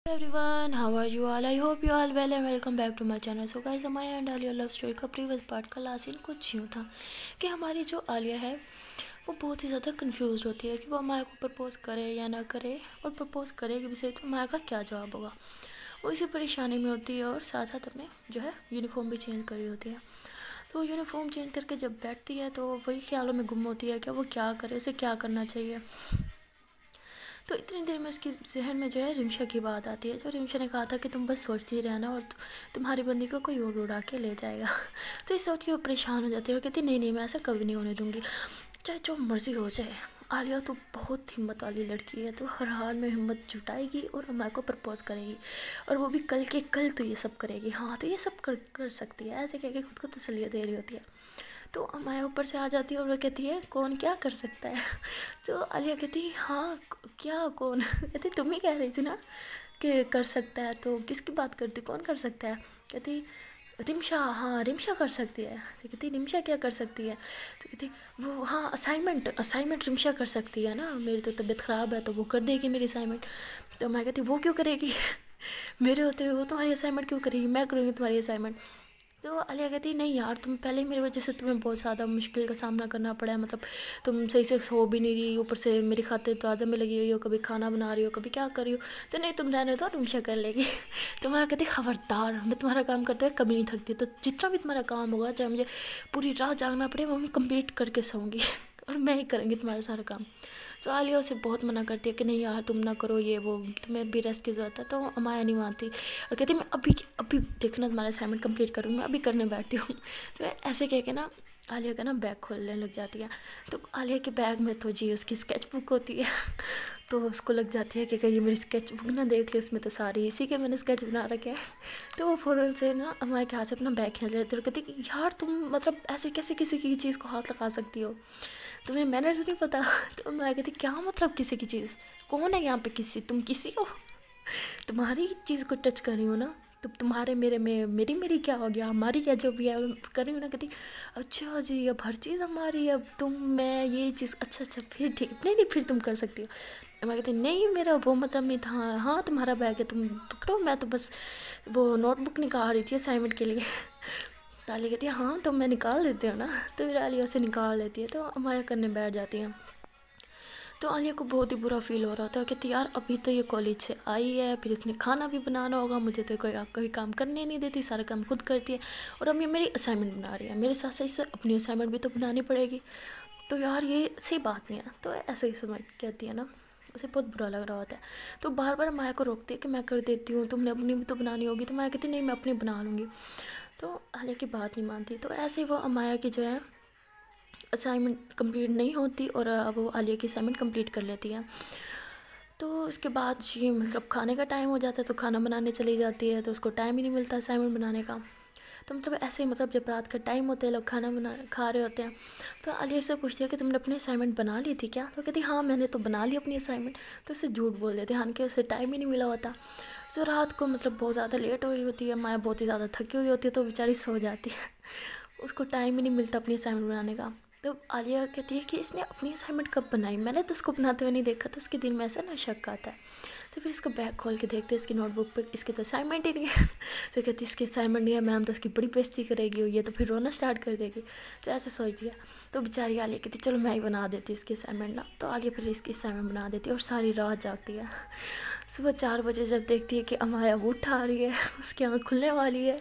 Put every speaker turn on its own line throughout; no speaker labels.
Everyone, how are you all? I hope you all well and welcome back to my channel. So guys, हमारे and Alia love story का previous part का last scene कुछ यूँ था कि हमारी जो आलिया है वो बहुत ही ज़्यादा कंफ्यूज होती है कि वो माया को प्रपोज़ करे या ना करे, और प्रपोज़ करेगी भी सही तो माया का क्या जवाब होगा। वो इसी परेशानी में होती है और साथ साथ अपने जो है यूनिफॉर्म भी चेंज करी होती है। तो यूनिफॉर्म चेंज करके जब बैठती है तो वही ख्यालों में गुम होती है कि वो क्या करे, उसे क्या करना चाहिए। तो इतनी देर में उसकी जहन में जो है रिमशा की बात आती है। जो रिमशा ने कहा था कि तुम बस सोचती रहना और तुम्हारी बंदी को कोई और उड़ा के ले जाएगा। तो इस सोच के वो परेशान हो जाती है और कहती नहीं नहीं, मैं ऐसा कभी नहीं होने दूंगी, चाहे जो मर्जी हो जाए। आलिया तो बहुत हिम्मत वाली लड़की है, तो हर हाल में हिम्मत जुटाएगी और अमाया को प्रपोज़ करेगी, और वो भी कल के कल तो ये सब करेगी। हाँ, तो ये सब कर सकती है, ऐसे कह के खुद को तसल्ली दे रही होती है। तो अमाया ऊपर से आ जाती है और वो कहती है कौन क्या कर सकता है। तो आलिया कहती है हाँ क्या कौन। कहती तुम ही कह रही थी ना कि कर सकता है, तो किसकी बात करती, कौन कर सकता है। कहती रिमशा, हाँ रिमशा कर सकती है। तो कहती रिमशा क्या कर सकती है। तो कहती वो हाँ असाइनमेंट रिमशा कर सकती है ना, मेरी तो तबीयत ख़राब है तो वो कर देगी मेरी असाइनमेंट। तो मैं कहती वो क्यों करेगी। मेरे होते हुए वो तुम्हारी असाइनमेंट क्यों करेगी, मैं करूँगी तुम्हारी असाइनमेंट। तो आलिया कहती नहीं यार, तुम पहले मेरी वजह से तुम्हें बहुत ज़्यादा मुश्किल का सामना करना पड़ा है, मतलब तुम सही से सो भी नहीं रही, ऊपर से मेरी खातिर ताज़ा में लगी हुई हो, कभी खाना बना रही हो कभी क्या कर रही हो। तो नहीं तुम रहने दो, रिमशा कर लेगी। तो मैं कहती खबरदार, मैं तुम्हारा काम करते हुए कभी नहीं थकती, तो जितना भी तुम्हारा काम होगा, चाहे मुझे पूरी रात जागना पड़े, वो मैं कंप्लीट करके सोऊंगी। और मैं ही करूँगी तुम्हारा सारा काम। तो आलिया उसे बहुत मना करती है कि नहीं यार तुम ना करो ये वो, तुम्हें भी रेस्ट की ज़रूरत है। तो अमाया नहीं मानती और कहती मैं अभी देखना तुम्हारा असाइनमेंट कंप्लीट करूँगी, मैं अभी करने बैठती हूँ। तो ऐसे कह के ना आलिया का ना बैग खोलने लग जाती है। तो आलिया के बैग में तो जी उसकी स्केच बुक होती है। तो उसको लग जाती है कि कहीं मेरी स्केच बुक ना देख ली, उसमें तो सारी इसी के मैंने स्केच बना रखे हैं। तो वो फ़ौरन से ना अमाया के हाथ से अपना बैग खींच लेती है और कहती यार तुम मतलब ऐसे कैसे किसी की चीज़ को हाथ लगा सकती हो, तुम्हें मैनर्स नहीं पता। तो मैं कहती क्या मतलब किसी की चीज़, कौन है यहाँ पे किसी, तुम किसी हो, तुम्हारी चीज़ को टच कर रही हो ना, तो तुम्हारे मेरे में मेरी क्या हो गया, हमारी क्या जो भी है कर रही हूँ ना। कहती अच्छा जी अब हर चीज़ हमारी, अब तुम मैं ये चीज़ अच्छा फिर ठीक, नहीं फिर तुम कर सकती हो। मैं कहती नहीं मेरा वो मतलब नहीं था, हाँ तुम्हारा बैग है तुम पकड़ो, मैं तो बस वो नोटबुक निकाल रही थी असाइनमेंट के लिए। ताली कहती है हाँ तो मैं निकाल देती हूँ ना। तो फिर आलिया से निकाल लेती है, तो अमाया करने बैठ जाती है। तो आलिया को बहुत ही बुरा फील हो रहा था, कहती यार अभी तो ये कॉलेज से आई है, फिर इसने खाना भी बनाना होगा, मुझे तो कोई काम करने नहीं देती, सारा काम खुद करती है, और अब ये मेरी असाइनमेंट बना रही है, मेरे साथ साथ इसे अपनी असाइनमेंट भी तो बनानी पड़ेगी। तो यार ये सही बात नहीं है। तो ऐसे ही समझ कहती है ना, उसे बहुत बुरा लग रहा होता है। तो बार बार माया को रोकती है कि मैं कर देती हूँ, तुमने अपनी भी तो बनानी होगी। तो माया कहती नहीं मैं अपनी बना लूँगी। तो आलिया की बात नहीं मानती। तो ऐसे ही वो अमाया की जो है असाइनमेंट कंप्लीट नहीं होती और वो आलिया की असाइनमेंट कंप्लीट कर लेती है। तो उसके बाद ये मतलब खाने का टाइम हो जाता है, तो खाना बनाने चली जाती है, तो उसको टाइम ही नहीं मिलता असाइनमेंट बनाने का। तो मतलब ऐसे ही मतलब जब रात का टाइम होता है, लोग खाना बना खा रहे होते हैं, तो आलिया से पूछती है कि तुमने अपनी असाइनमेंट बना ली थी क्या। तो कहती हाँ मैंने तो बना ली अपनी असाइनमेंट। तो उससे झूठ बोल देते हैं, हालांकि उसे टाइम ही नहीं मिला होता। तो रात को मतलब बहुत ज़्यादा लेट हो रही होती है, माया बहुत ही ज़्यादा थकी हुई होती है, तो बेचारी सो जाती है। उसको टाइम ही नहीं मिलता अपनी असाइनमेंट बनाने का। तो आलिया कहती है कि इसने अपनी असाइनमेंट कब बनाई, मैंने तो उसको बनाते हुए नहीं देखा। तो उसके दिल में ऐसा ना शक आता है। तो फिर इसको बैग खोल के देखते हैं इसकी नोटबुक पे, इसके तो असाइनमेंट ही नहीं है। तो कहती इसकी असाइनमेंट नहीं है, मैम तो उसकी बड़ी बेइज्जती करेगी, ये तो फिर रोना स्टार्ट कर देगी। तो ऐसे सोच दिया। तो बेचारी आलिया कहती चलो मैं ही बना देती हूँ इसकी असाइनमेंट ना। तो आलिया फिर इसकी असाइनमेंट बना देती है और सारी रात जागती है। सुबह 4 बजे जब देखती है कि अमाया उठ आ रही है, उसकी आँख खुलने वाली है,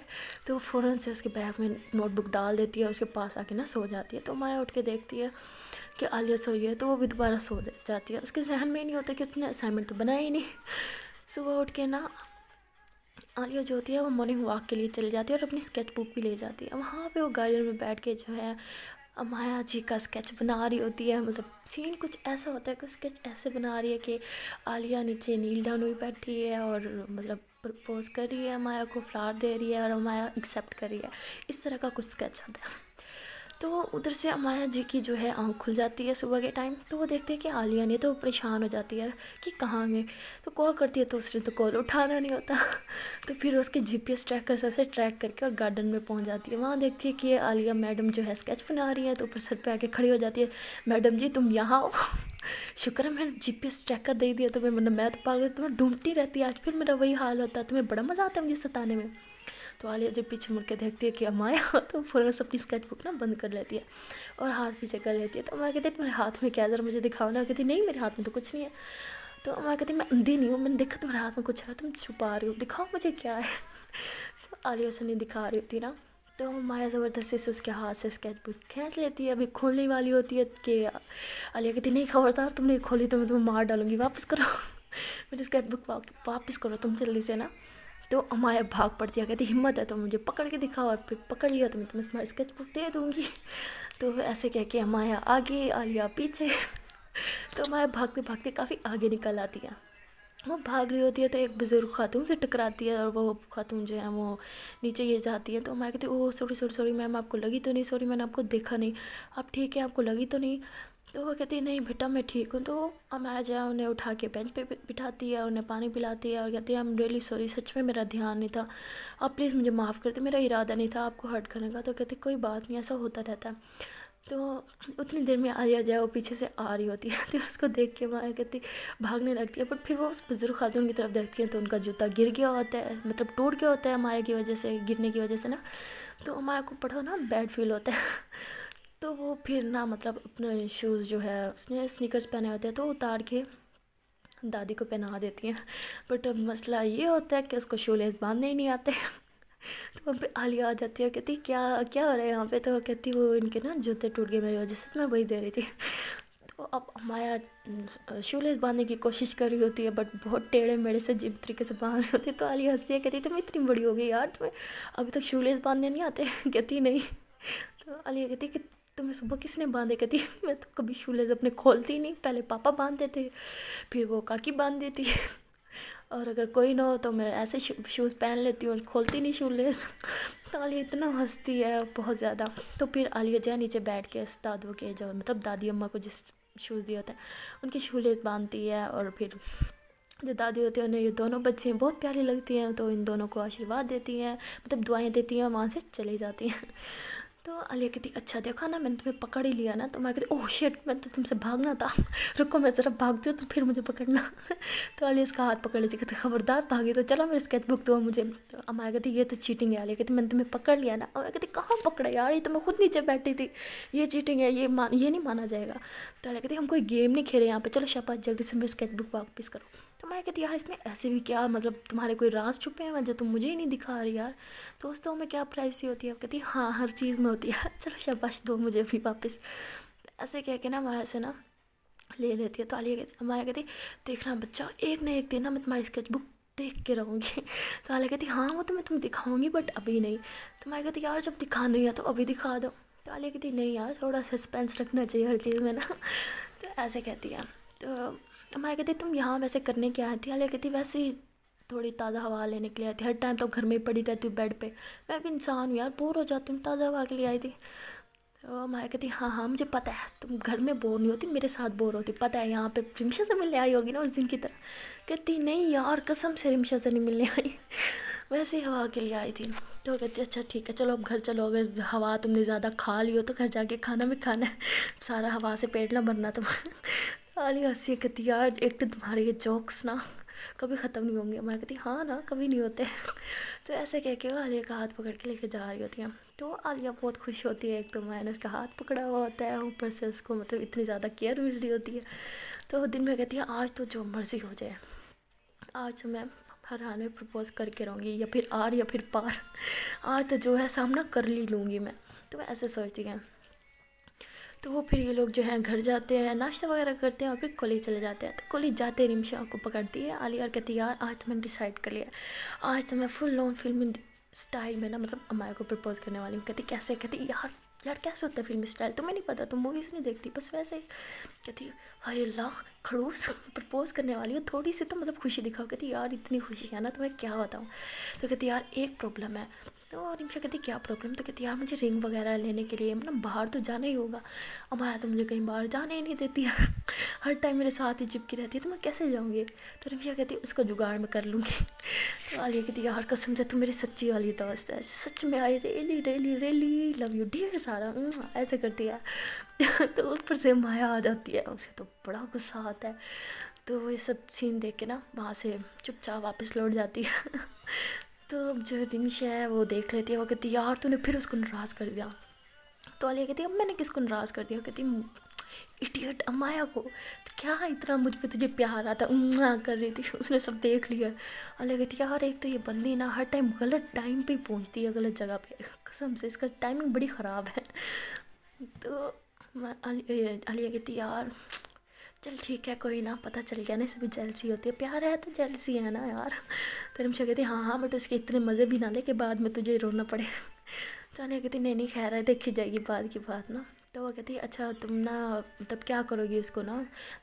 तो वो फ़ौरन से उसके बैग में नोटबुक डाल देती है, उसके पास आके ना सो जाती है। तो अमाया उठ के देखती है कि आलिया सोई है, तो वो भी दोबारा सो जाती है। उसके जहन में ही नहीं होता कि उसने असाइनमेंट तो बनाया ही नहीं। सुबह उठ के ना आलिया जो होती है वो मॉर्निंग वॉक के लिए चली जाती है और अपनी स्केच बुक भी ले जाती है। वहाँ पे वो गार्डन में बैठ के जो है माया जी का स्केच बना रही होती है। मतलब सीन कुछ ऐसा होता है कि स्केच ऐसे बना रही है कि आलिया नीचे नील डाउन हुई बैठी है और मतलब प्रपोज कर रही है, माया को फ्लावर दे रही है और माया एक्सेप्ट कर रही है। इस तरह का कुछ स्केच होता है। तो उधर से माया जी की जो है आँख खुल जाती है सुबह के टाइम। तो वो देखते हैं कि आलिया नहीं, तो वो परेशान हो जाती है कि कहाँ गए। तो कॉल करती है तो उसने तो कॉल उठाना नहीं होता। तो फिर उसके जीपीएस ट्रैकर से ट्रैक करके और गार्डन में पहुंच जाती है। वहाँ देखती है कि ये आलिया मैडम जो है स्केच बना रही है, तो ऊपर सर पे आके खड़ी हो जाती है, मैडम जी तुम यहाँ हो। शुक्र है मैंने GPS ट्रैकर दे दिया तुम्हें, वरना मैं तो पागल तुम्हें ढूंढती रहती आज, फिर मेरा वही हाल होता। तुम्हें बड़ा मज़ा आता है मुझे सताने में। तो आलिया जब पीछे मुड़ के देखती है कि अमाया, तो फौरन अपनी स्केच बुक ना बंद कर लेती है और हाथ पीछे कर लेती है। तो अमाया कहती है तुम्हारे हाथ में क्या है, ज़रा मुझे दिखाओ ना। कहती नहीं मेरे हाथ में तो कुछ नहीं है। तो अमाया कहती मैं अंधी नहीं हूँ, मैंने देखा तुम्हारे हाथ में कुछ है, तुम छुपा रही हो, दिखाओ मुझे क्या है। तो आलिया से नहीं दिखा रही होती ना, तो माया ज़बरदस्ती से उसके हाथ से स्केच बुक खींच लेती है। अभी खोलने वाली होती है कि आलिया कहती नहीं खबरदार, तुमने खोली तो मैं तुम्हें मार डालूंगी, वापस करो मेरी स्केच बुक वापस करो तुम जल्दी से ना। तो अमाया भाग पड़ती है, कहती हिम्मत है तो मुझे पकड़ के दिखाओ, और फिर पकड़ लिया तो मैं तुम्हें तुम्हारी स्केच बुक दे दूँगी। तो ऐसे कह के अमाया आगे, आलिया पीछे। तो अमाया भागते भागते काफ़ी आगे निकल आती है। वो भाग रही होती है तो एक बुज़ुर्ग खातून से टकराती है, और वो खातून जो है वो नीचे गिर जाती है। तो मैं कहती oh sorry sorry sorry ma'am, आपको लगी तो नहीं, सॉरी मैंने आपको देखा नहीं, आप ठीक है, आपको लगी तो नहीं। तो वो कहती है नहीं बेटा मैं ठीक हूँ। तो अमाया जो है उन्हें उठा के बेंच पे बिठाती है, उन्हें पानी पिलाती है और कहती है आई एम रियली सॉरी, सच में मेरा ध्यान नहीं था, आप प्लीज़ मुझे माफ़ कर दे, मेरा इरादा नहीं था आपको हर्ट करने का। तो कहती कोई बात नहीं, ऐसा होता रहता है। तो उतनी देर में आलिया जो है वो पीछे से आ रही होती है, तो उसको देख के माया कहती भागने लगती है। बट फिर वो उस बुजुर्ग खातून की तरफ देखती है तो उनका जूता गिर गया होता है, मतलब टूट गया होता है माया की वजह से, गिरने की वजह से ना। तो माया को बड़ा ना बैड फील होता है। तो वो फिर ना मतलब अपने शूज़ जो है उसने स्नीकर्स पहने होते हैं तो उतार के दादी को पहना देती हैं। बट अब मसला ये होता है कि उसको शू लेस बांधने ही नहीं आते। तो वहाँ पे आलिया आ जाती है, कहती क्या क्या हो रहा है यहाँ पे। तो कहती वो इनके ना जूते टूट गए मेरी वजह से, तो मैं वही दे रही थी। तो अब माया शूलेस बांधने की कोशिश कर रही होती है, बट बहुत टेढ़े मेढ़े से अजीब तरीके से बांध रही होती है। तो आलिया हंसती है, कहती तुम इतनी बड़ी हो गई यार, तुम्हें अभी तक शूलेस बांधने नहीं आते। कहती नहीं। तो आलिया कहती कि तुम्हें सुबह किसने बांधे। कहती मैं तो कभी शूलेस अपने खोलती नहीं, पहले पापा बांधते थे, फिर वो काकी बांध देती है, और अगर कोई ना हो तो मैं ऐसे शूज़ पहन लेती हूँ, खोलती नहीं शूलेस। तो आलिया इतना हंसती है बहुत ज़्यादा। तो फिर आलिया जो है नीचे बैठ के उस दादू के जो मतलब दादी अम्मा को जिस शूज़ दिए होते हैं उनके शूलेस बांधती है। और फिर जो दादी होती है उन्हें ये दोनों बच्चे बहुत प्यारी लगती हैं, तो इन दोनों को आशीर्वाद देती हैं, मतलब दुआएं देती हैं, वहाँ से चली जाती हैं। तो आलिया कहती अच्छा देखा ना मैंने तुम्हें पकड़ ही लिया ना। तो मैं कहती ओह शिट, मैं तो तुमसे भागना था, रुको मैं ज़रा भागती हूँ तो फिर मुझे पकड़ना। तो आलिया इसका हाथ पकड़ लेती, कहती खबरदार भागी तो चलो मेरी स्केच बुक दो मुझे। तो अमाया कहती ये तो चीटिंग है। आलिया कहती मैंने तुम्हें पकड़ लिया ना। और कहती कहाँ पकड़ा यार, ये तो मैं खुद नीचे बैठी थी, ये चीटिंग है, ये नहीं माना जाएगा। तो आलिया कहती हम कोई गेम नहीं खेले यहाँ पे, चलो शाबाश जल्दी से मेरी स्केच बुक वापस करो। तो मैं कहती यार इसमें ऐसे भी क्या, मतलब तुम्हारे कोई राज छुपे हैं जो तुम मुझे ही नहीं दिखा रही यार, दोस्तों में क्या प्राइवेसी होती है। कहती हाँ हर चीज़ में होती है, चलो शाबाश दो मुझे भी वापस। ऐसे कह के ना माया से ना ले लेती है। तो आलिया कहती माया कहती देखना बच्चा, एक ना एक दिन ना मैं तुम्हारी स्केच बुक देख के रहूँगी। तो आलिया कहती हाँ वो तो मैं तुम्हें दिखाऊंगी बट अभी नहीं। तो माया कहती यार जब दिखाना ही है तो अभी दिखा दो। तो आलिया कहती नहीं यार थोड़ा सस्पेंस रखना चाहिए हर चीज़ में ना। तो ऐसे कहती है। तो माया कहती तुम यहाँ वैसे करने क्या आई थी। आलिया कहती वैसे ही थोड़ी ताज़ा हवा लेने के लिए आई थी, हर टाइम तो घर में ही पड़ी रहती हूँ बेड पे, मैं भी इंसान हूँ यार, बोर हो जाती हूँ, ताज़ा हवा के लिए आई थी। तो माया कहती हाँ हाँ मुझे पता है तुम घर में बोर नहीं होती, मेरे साथ बोर होती, पता है यहाँ पे रिमशा से मिलने आई होगी ना उस दिन की तरह। कहती नहीं यार कसम से रिमशा से नहीं मिलने आई, वैसे ही हवा के लिए आई थी। तो कहती अच्छा ठीक है चलो अब घर चलो, अगर हवा तुमने ज़्यादा खा ली हो तो घर जाके खाना भी खाना है, सारा हवा से पेट ना भरना तुम। आलिया हंसी कहती यार एक तो तुम्हारे ये जोक्स ना कभी ख़त्म नहीं होंगे। मैं कहती हाँ ना कभी नहीं होते। तो ऐसे कह के वो आलिया का हाथ पकड़ के लेके जा रही होती हैं। तो आलिया बहुत खुश होती है, एक तो मैंने उसका हाथ पकड़ा हुआ होता है, ऊपर से उसको मतलब इतनी ज़्यादा केयर मिल रही होती है। तो दिन में कहती है आज तो जो मर्ज़ी हो जाए, आज तो मैं हर हाल में प्रपोज़ करके रहूँगी, या फिर आर या फिर पार, आज तो जो है सामना कर ली लूँगी मैं। तो मैं ऐसे सोचती हैं। तो वो फिर ये लोग जो हैं घर जाते हैं, नाश्ता वगैरह करते हैं और फिर कॉलेज चले जाते हैं। तो कॉलेज जाते रिमशा को पकड़ती है आलिया और कहती यार आज तो मैंने डिसाइड कर लिया, आज तो मैं फुल ऑन फिल्मी स्टाइल में ना मतलब अमाया को प्रपोज करने वाली हूँ। कहती कैसे। कहती यार कैसे होता है फिल्मी स्टाइल, तुम्हें नहीं पता, तुम मूवीज़ नहीं देखती, बस वैसे ही। कहती हाय अल्लाह खड़ूस प्रपोज करने वाली हो, थोड़ी सी तो मतलब खुशी दिखाओ। कहती यार इतनी खुशी है ना तुम्हें क्या बताऊँ। तो कहती यार एक प्रॉब्लम है, तो रिमशा कहती क्या प्रॉब्लम, तो कहती यार मुझे रिंग वगैरह लेने के लिए मतलब बाहर तो जाना ही होगा, अमाया तो मुझे कहीं बाहर जाने ही नहीं देती है, हर टाइम मेरे साथ ही चिपकी रहती है, तो मैं कैसे जाऊँगी। तो रिमशा कहती उसका जुगाड़ मैं कर लूँगी। तो आलिया कहती यार कसम से तुम मेरी सच्ची वाली दोस्त है, सच में I really really really love you ढेर सारा, ऐसे करती है। तो ऊपर से माया आ जाती है, उसे तो बड़ा गुस्सा आता है। तो ये सब सीन देख के ना वहाँ से चुपचाप वापस लौट जाती है। तो अब जो रिमशा है वो देख लेती है, वो कहती यार तूने फिर उसको नाराज़ कर दिया। तो आलिया कहती अब मैंने किसको नाराज़ कर दिया, कहती इडियट अमाया को, तो क्या इतना मुझ पे तुझे प्यार आता कर रही थी, उसने सब देख लिया। आलिया कहती यार एक तो ये बंदी ना हर टाइम गलत टाइम पे पहुंचती है, गलत जगह पे, कसम से इसका टाइमिंग बड़ी ख़राब है। तो आलिया कहती यार चल ठीक है कोई ना, पता चल गया ना, सभी जेलसी होती है, प्यार है तो जेलसी है ना यार। तो रिमशा कहती हाँ बट उसके इतने मज़े भी ना ले कि बाद में तुझे रोना पड़े। तो आलिया कहती नहीं खैर है, देखी जाएगी बाद की बात ना। तो वो कहती अच्छा तुम ना मतलब क्या करोगी उसको ना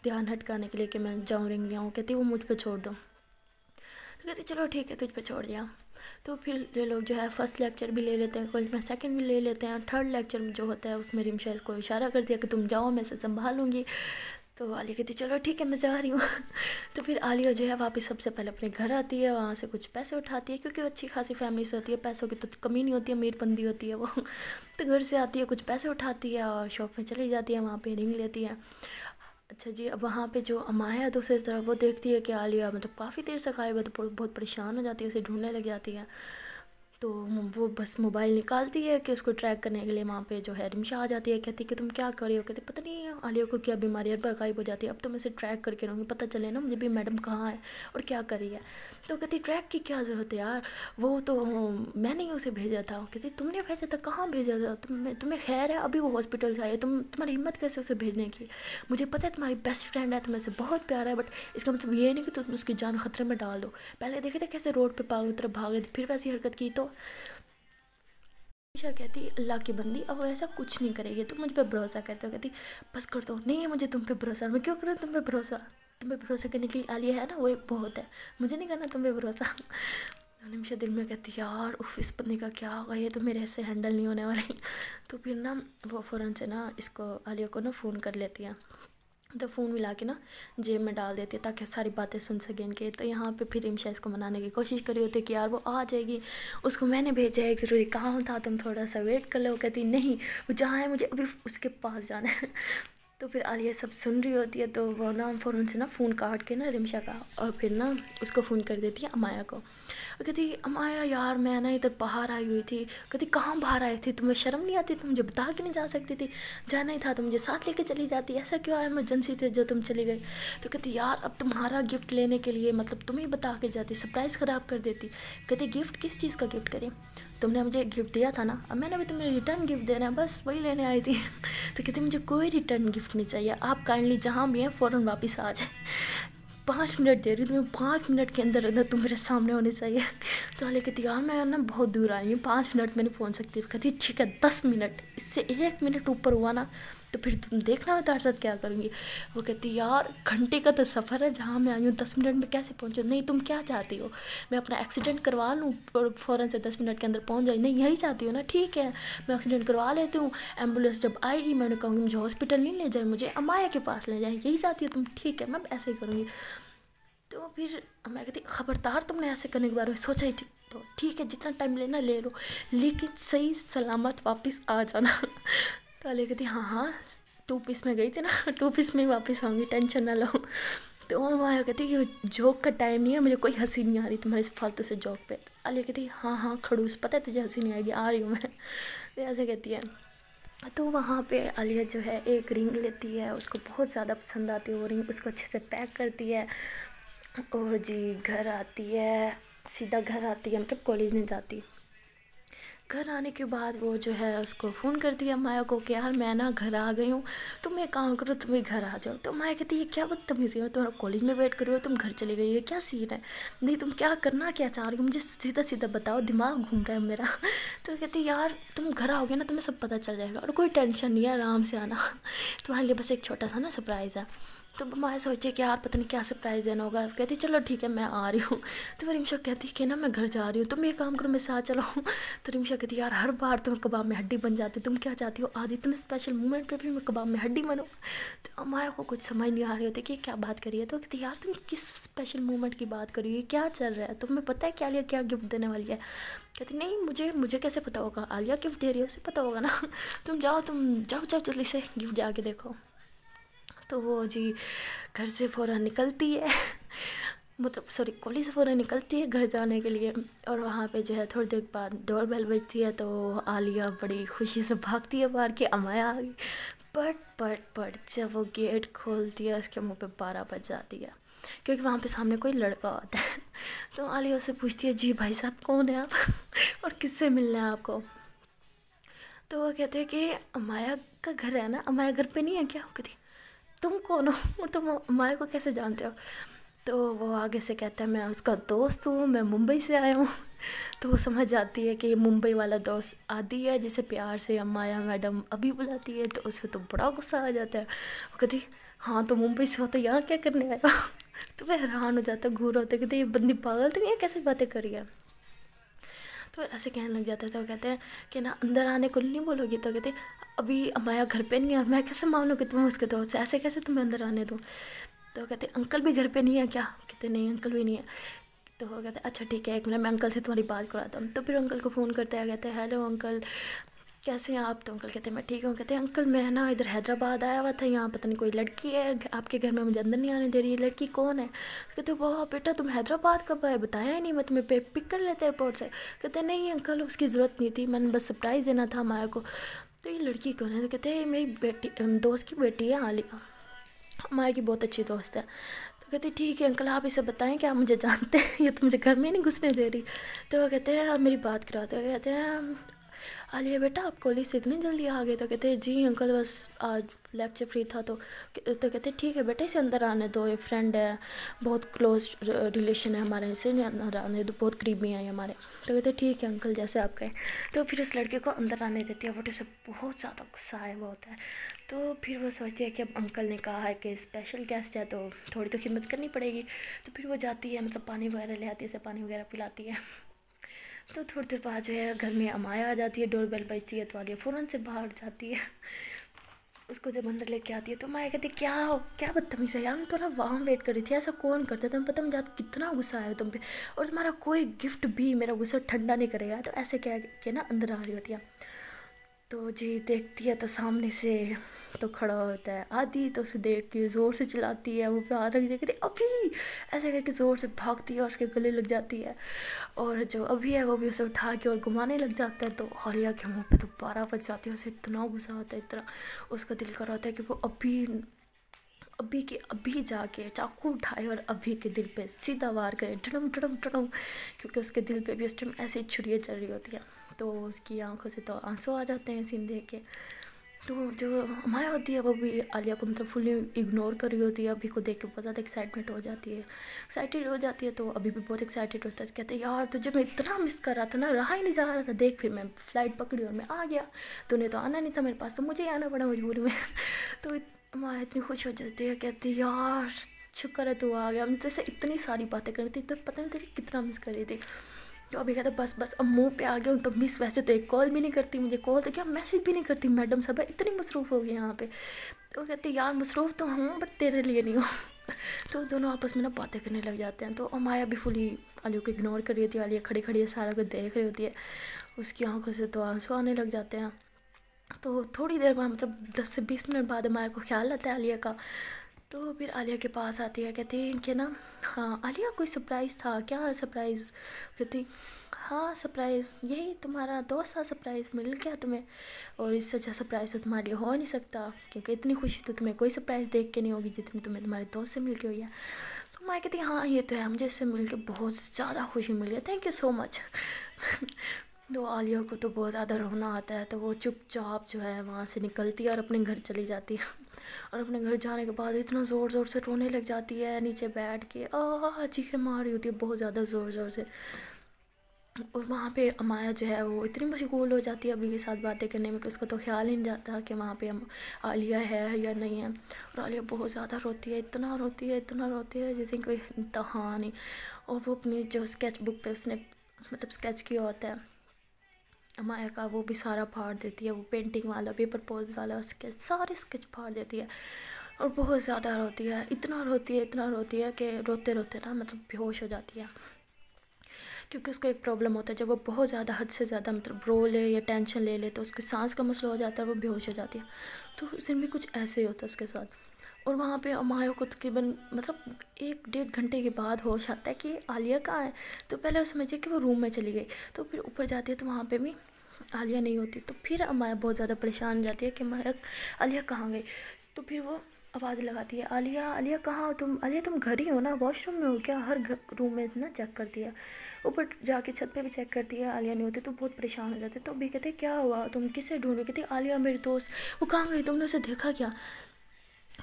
ध्यान हटकाने के लिए कि मैं जाऊँ रिंग ले आऊँ, कहती वो मुझ पर छोड़ दो। तो कहती चलो ठीक है तुझ पे छोड़ दिया। तो फिर ये लोग जो है फर्स्ट लेक्चर भी ले लेते हैं कॉलेज में, सेकंड भी ले लेते हैं, थर्ड लेक्चर में जो होता है उसमें रिमशा इसको इशारा कर दिया कि तुम जाओ मैं इसे संभालूंगी। तो आलिया कहती चलो ठीक है मैं जा रही हूँ। तो फिर आलिया जो है वापस सबसे पहले अपने घर आती है, वहाँ से कुछ पैसे उठाती है क्योंकि अच्छी खासी फैमिली से होती है, पैसों की तो कमी नहीं होती है, अमीर बंदी होती है वो। तो घर से आती है कुछ पैसे उठाती है और शॉप में चली जाती है, वहाँ पे रिंग लेती है। अच्छा जी, अब वहाँ पे जो अमाया दूसरी तरफ वो देखती है कि आलिया मतलब काफ़ी देर से गायब है, तो बहुत परेशान हो जाती है, उसे ढूंढने लग जाती है। तो वो बस मोबाइल निकालती है कि उसको ट्रैक करने के लिए, वहाँ पे जो है रिमशा आ जाती है, कहती है कि तुम क्या कर रही हो, कहती पता नहीं आलिया को क्या बीमारी है, पर गायब हो जाती है, अब तो मैं इसे ट्रैक करके रहूँगी, पता चले ना मुझे भी मैडम कहाँ है और क्या कर रही है। तो कहती ट्रैक की क्या ज़रूरत है यार, वो तो मैंने ही उसे भेजा था। कहती तुमने भेजा था, कहाँ भेजा था, तुम्हें खैर है अभी वो हॉस्पिटल से आई है, तुम्हारी हिम्मत कैसे उसे भेजने की, मुझे पता है तुम्हारी बेस्ट फ्रेंड है, तुम्हें से बहुत प्यारा है, बट इसका मतलब ये नहीं कि तुम उसकी जान खतरे में डाल दो। पहले देखे थे कैसे रोड पे पागल तरफ भाग रही थी, फिर वैसी हरकत की। तो निशा कहती अल्लाह की बंदी अब वो ऐसा कुछ नहीं करेगी, तुम मुझ पर भरोसा करते हो। कहती बस कर दो, नहीं है मुझे तुम पे भरोसा, मैं क्यों करूँ तुम पे भरोसा, तुम पे भरोसा करने के लिए आलिया है ना वो एक बहुत है, मुझे नहीं करना तुम पे भरोसा। निमिषा दिल में कहती यार उफ इस बंदी का क्या होगा, ये तो मेरे ऐसे हैंडल नहीं होने वाली। तो फिर ना वो फ़ौरन से ना इसको आलिया को ना फ़ोन कर लेती है, तो फ़ोन मिला के ना जेब में डाल देती है ताकि सारी बातें सुन सकें इनके। तो यहाँ पे फिर रिमशा इसको मनाने की कोशिश करी होती है कि यार वो आ जाएगी, उसको मैंने भेजा है, एक ज़रूरी काम था, तुम थोड़ा सा वेट कर लो। कहती नहीं वो जहाँ है मुझे अभी उसके पास जाना है। तो फिर आलिया सब सुन रही होती है, तो वो ना फ़ौरन से ना फ़ोन काट के ना रिमशा का और फिर ना उसको फ़ोन कर देती है अमाया को। और कहती अमाया यार मैं ना इधर बाहर आई हुई थी। कहती कहाँ बाहर आई थी, तुम्हें शर्म नहीं आती, तुम मुझे बता के नहीं जा सकती थी, जाना ही था तो मुझे साथ लेके चली जाती, ऐसा क्यों इमरजेंसी थे जो तुम चली गई। तो कहती यार अब तुम्हारा गिफ्ट लेने के लिए मतलब तुम्हें बता के जाती, सरप्राइज़ ख़राब कर देती। कहती गिफ्ट किस चीज़ का गिफ्ट करें, तुमने मुझे गिफ्ट दिया था ना, अब मैंने भी तुम्हें रिटर्न गिफ्ट देना है, बस वही लेने आई थी। तो कहती मुझे कोई रिटर्न गिफ्ट नहीं चाहिए, आप काइंडली जहाँ भी हैं फ़ौरन वापस आ जाए, 5 मिनट दे रही हूँ तुम्हें, 5 मिनट के अंदर अंदर तुम मेरे सामने होने चाहिए। तो आलिया कहती यार मैं ना बहुत दूर आई हूँ, 5 मिनट में नहीं पहुँच सकती। कहती ठीक है 10 मिनट, इससे 1 मिनट ऊपर हुआ ना तो फिर तुम देखना मैं तुम्हारे साथ क्या करूँगी। वो कहती यार घंटे का तो सफ़र है, जहाँ मैं आई हूँ 10 मिनट में कैसे पहुँचूँ। नहीं तुम क्या चाहती हो, मैं अपना एक्सीडेंट करवा लूँ और फ़ौरन से 10 मिनट के अंदर पहुँच जाए, नहीं यही चाहती हो ना, ठीक है मैं एक्सीडेंट करवा लेती हूँ, एम्बुलेंस जब आएगी मैं उन्हें कहूँगी मुझे हॉस्पिटल नहीं ले जाए, मुझे अमाया के पास ले जाए, यही चाहती हो तुम, ठीक है मैं ऐसे ही करूँगी। तो फिर मैं कहती खबरदार तुमने ऐसे करने के बारे में सोचा ही, तो ठीक है जितना टाइम लेना ले लो, लेकिन सही सलामत वापस आ जाना। तो आलिया कहती हाँ हाँ 2 पीस में गई थी ना, 2 पीस में ही वापस आऊँगी, टेंशन ना लो। तो वहाँ कहती कि जोक का टाइम नहीं है, मुझे कोई हंसी नहीं आ रही तुम्हारे इस फालतू से जोक पे। आलिया कहती हाँ हाँ खड़ूस पता है तुझे हंसी नहीं आएगी, आ रही हूँ मैं। तो ऐसे कहती है। तो वहाँ पे आलिया जो है एक रिंग लेती है, उसको बहुत ज़्यादा पसंद आती है वो रिंग, उसको अच्छे से पैक करती है और जी घर आती है, सीधा घर आती है, मतलब कॉलेज नहीं जाती। घर आने के बाद वो जो है उसको फ़ोन करती है माया को कि यार मैं ना घर आ गई हूँ, तुम एक काम करो तुम घर आ जाओ। तो माया कहती है क्या बदतमीज़ी है, तुम्हारा कॉलेज में वेट कर रही हो, तुम घर चली गई है, क्या सीन है, नहीं तुम क्या करना क्या चाह रही हो, मुझे सीधा सीधा बताओ, दिमाग घूम रहा है मेरा। तो कहती यार तुम घर आओगे ना तुम्हें सब पता चल जाएगा और कोई टेंशन नहीं है, आराम से आना, तुम्हारे लिए बस एक छोटा सा ना सरप्राइज़ है। तो माया सोचे कि यार पता नहीं क्या सरप्राइज़ देना होगा। कहती चलो ठीक है मैं आ रही हूँ। तो फिर रिमशा कहती कि ना मैं घर जा रही हूँ, तुम ये काम करो मैं साथ चलो। तो रिमशा कहती यार हर बार तुम कबाब में हड्डी बन जाती हो, तुम क्या चाहती हो आज इतने स्पेशल मोमेंट पे भी मैं कबाब में हड्डी बनूँ। तो माया को कुछ समझ नहीं आ रही होती कि क्या बात करिए। तो कहती यार तुम किस स्पेशल मोमेंट की बात कर रही हो, क्या चल रहा है, तुम्हें पता है क्या लिया क्या गिफ्ट देने वाली है। कहती नहीं मुझे कैसे पता होगा, आलिया गिफ्ट दे रही है उसे पता होगा ना। तुम जाओ जल्दी से गिफ्ट जाके देखो। तो वो जी घर से फ़ौरन निकलती है, मतलब सॉरी कॉलेज से फ़ौरन निकलती है घर जाने के लिए। और वहाँ पे जो है थोड़ी देर बाद डोर बेल बजती है, तो आलिया बड़ी खुशी से भागती है बाहर कि अमाया आ गई। बट जब वो गेट खोलती है उसके मुंह पे 12 बज जाती है, क्योंकि वहाँ पे सामने कोई लड़का होता है। तो आलिया उससे पूछती है जी भाई साहब कौन है आप और किससे मिलना है आपको। तो वो कहते हैं कि अमाया का घर है ना, अमाया घर पे नहीं है क्या। कहती तुम कौन हो और तुम अमाया को कैसे जानते हो। तो वो आगे से कहता है मैं उसका दोस्त हूँ, मैं मुंबई से आया हूँ। तो वो समझ जाती है कि मुंबई वाला दोस्त आदि है जिसे प्यार से अमाया मैडम अभी बुलाती है। तो उसे तो बड़ा गुस्सा आ जाता है। वो कहती हाँ तो मुंबई से हो तो यहाँ क्या करने आएगा। तो वह हैरान हो जाता है, घूर होता है, कहते ये बंदी पागल तो नहीं है, कैसे बातें करी है। तो ऐसे कहने लग जाता है। तो कहते हैं कि ना अंदर आने को नहीं बोलोगी। तो कहते अभी अमाया घर पे नहीं है और मैं कैसे मानूँ कि तुम उसके दोस्त, ऐसे कैसे तुम्हें अंदर आने दूँ। तो कहते अंकल भी घर पे नहीं है क्या। कहते नहीं अंकल भी नहीं है। तो वो कहते अच्छा ठीक है 1 मिनट मैं अंकल से तुम्हारी बात कराता हूँ। तो फिर अंकल को फ़ोन करते हैं, कहते हैं हेलो अंकल कैसे हैं आप। तो अंकल कहते हैं मैं ठीक हूँ। कहते हैं अंकल मैं ना इधर हैदराबाद आया हुआ था, यहाँ पता नहीं कोई लड़की है आपके घर में, मुझे अंदर नहीं आने दे रही है, लड़की कौन है। कहते वाह बेटा तुम हैदराबाद कब आए, बताया ही नहीं, मैं तुम्हें पिक कर लेते एयरपोर्ट से। कहते नहीं अंकल उसकी ज़रूरत नहीं थी, मैंने बस सरप्राइज़ देना था माया को। तो ये लड़की कौन है। तो कहते हैं मेरी बेटी दोस्त की बेटी है आलिया, माया की बहुत अच्छी दोस्त है। तो कहती ठीक है अंकल आप इसे बताएं कि आप मुझे जानते हैं, ये तो मुझे घर में नहीं घुसने दे रही। तो वो कहते हैं आप मेरी बात कराते हैं। कहते हैं आलिया बेटा आप कॉलेज से इतनी जल्दी आ गए। तो कहते हैं जी अंकल बस आज लेक्चर फ्री था। तो कहते ठीक है बेटा इसे अंदर आने दो, ये फ्रेंड है, बहुत क्लोज रिलेशन है हमारे, इसे अंदर आने दो, बहुत करीबी हैं हमारे। तो कहते ठीक है अंकल जैसे आप कहें। तो फिर उस लड़के को अंदर आने देती है, बट उसे बहुत ज़्यादा गुस्सा आया हुआ होता है। तो फिर वो सोचती है कि अब अंकल ने कहा है कि स्पेशल गेस्ट है तो थोड़ी तो खिदमत करनी पड़ेगी। तो फिर वो जाती है, मतलब पानी वगैरह ले आती है, इसे पानी वगैरह पिलाती है। तो थोड़ी देर बाद जो है घर में अमाया आ जाती है, डोर बेल बजती है तो आलिया फ़ौरन से बाहर जाती है। उसको जब अंदर लेके आती है तो माया कहती क्या क्या बदतमीज़ है यार, मैं तो ना वहाँ वेट कर रही थी, ऐसा कौन करता है, तुम्हें पता मुझे आज कितना गुस्सा आया तुम पे, और तुम्हारा कोई गिफ्ट भी मेरा गुस्सा ठंडा नहीं करेगा। तो ऐसे कह के ना अंदर आ रही होती है। तो जी देखती है तो सामने से तो खड़ा होता है आदि। तो उसे देख के ज़ोर से चिल्लाती है, वो प्यार रख देखती अभी ऐसे करके ज़ोर से भागती है और उसके गले लग जाती है। और जो अभी है वो भी उसे उठा के और घुमाने लग जाता है। तो आलिया के मुँह पे तो 12 बज जाती है, उसे इतना गुस्सा होता है, इतना उसका दिल कर रहा होता है कि वो अभी जाके चाकू उठाए और अभी के दिल पे सीधा वार करे, टड़म टड़म टड़म, क्योंकि उसके दिल पे भी उस टाइम ऐसी छुरियाँ चल रही होती है। तो उसकी आंखों से तो आंसू आ जाते हैं सीन देख के। तो जो माया होती है वो भी आलिया को मतलब फुली इग्नोर कर रही होती है, अभी को देख के बहुत ज़्यादा एक्साइटेड हो जाती है। तो अभी भी बहुत एक्साइटेड होता है, कहते हैं यार तुझे मैं इतना मिस कर रहा था ना, रहा ही नहीं जा रहा था, देख फिर मैं फ़्लाइट पकड़ी और मैं आ गया, तूने तो आना नहीं था मेरे पास, तो मुझे ही आना पड़ा मजबूरी में। तो माया इतनी खुश हो जाती है, कहती यार शुक्र है तू आ गया, हम जैसे इतनी सारी बातें कर रही थी तो पता नहीं तेरी कितना मिस कर रही थी। तो अभी कहते बस अब मुंह पे आ गया हूँ तो मिस, वैसे तो एक कॉल भी नहीं करती मुझे, कॉल तो क्या मैसेज भी नहीं करती, मैडम सब इतनी मसरूफ़ हो गई यहाँ पे। तो कहते यार मसरूफ़ तो हूँ बट तेरे लिए नहीं हूँ। तो दोनों आपस में ना बातें करने लग जाते हैं। तो अमाया भी फुली आलिया को इग्नोर कर रही होती है, आलिया खड़ी खड़ी सारा कुछ देख रही होती है, उसकी आंखों से तो आंसू आने लग जाते हैं। तो थोड़ी देर बाद मतलब 10 से 20 मिनट बाद अमाया को ख्याल आता है आलिया का। तो फिर आलिया के पास आती है, कहती है कि ना हाँ आलिया कोई सरप्राइज़ था क्या, सरप्राइज़। कहती हाँ सरप्राइज़ यही तुम्हारा दोस्त था, सरप्राइज़ मिल गया तुम्हें, और इससे अच्छा सरप्राइज़ तो तुम्हारे लिए हो नहीं सकता, क्योंकि इतनी खुशी तो तुम्हें कोई सरप्राइज़ देख के नहीं होगी जितनी तुम्हें तुम्हारे दोस्त से मिल के हुई है। तो मैं कहती हाँ ये तो है, मुझे इससे मिल के बहुत ज़्यादा खुशी मिली है, थैंक यू सो मच। तो आलिया को तो बहुत ज़्यादा रोना आता है, तो वो चुपचाप जो है वहाँ से निकलती है और अपने घर चली जाती है। और अपने घर जाने के बाद इतना ज़ोर ज़ोर से रोने लग जाती है, नीचे बैठ के चीखें मार रही होती है बहुत ज़्यादा ज़ोर ज़ोर से। और वहाँ पे अमाया जो है वो इतनी मशगूल हो जाती है अभी के साथ बातें करने में कि उसको तो ख्याल ही नहीं जाता कि वहाँ पे आलिया है या नहीं है। और आलिया बहुत ज़्यादा रोती है, इतना रोती है, इतना रोती है जैसे कोई इंतहा नहीं। और वो अपनी जो स्केच बुक पे उसने मतलब स्केच किया होता है अमाया का, वो भी सारा फाड़ देती है। वो पेंटिंग वाला, पेपर पोज वाला स्केच, सारे स्केच फाड़ देती है। और बहुत ज़्यादा रोती है, इतना रोती है, इतना रोती है कि रोते रोते ना मतलब बेहोश हो जाती है। क्योंकि उसको एक प्रॉब्लम होता है, जब वो बहुत ज़्यादा हद से ज़्यादा मतलब रो ले या टेंशन ले ले तो उसकी सांस का मसला हो जाता है, वो बेहोश हो जाती है। तो उस दिन भी कुछ ऐसे ही होता है उसके साथ। और वहाँ पे अमाया को तकरीबन मतलब 1-1.5 घंटे के बाद होश आता है कि आलिया कहाँ है। तो पहले वो समझिए कि वो रूम में चली गई, तो फिर ऊपर जाती है तो वहाँ पे भी आलिया नहीं होती। तो फिर अमाया बहुत ज़्यादा परेशान हो जाती है कि आलिया कहाँ गई। तो फिर वो आवाज़ लगाती है, आलिया, आलिया कहाँ हो तुम? आलिया तुम घर ही हो ना, वॉशरूम में हो क्या? हर रूम में ना चेक करती है, ऊपर जाके छत पे भी चेक करती है, आलिया नहीं होती। तो बहुत परेशान हो जाते। तो अभी कहते क्या हुआ, तुम किसे ढूंढ रहे? कहती आलिया मेरी दोस्त, वो कहाँ गई, तुमने उसे देखा क्या?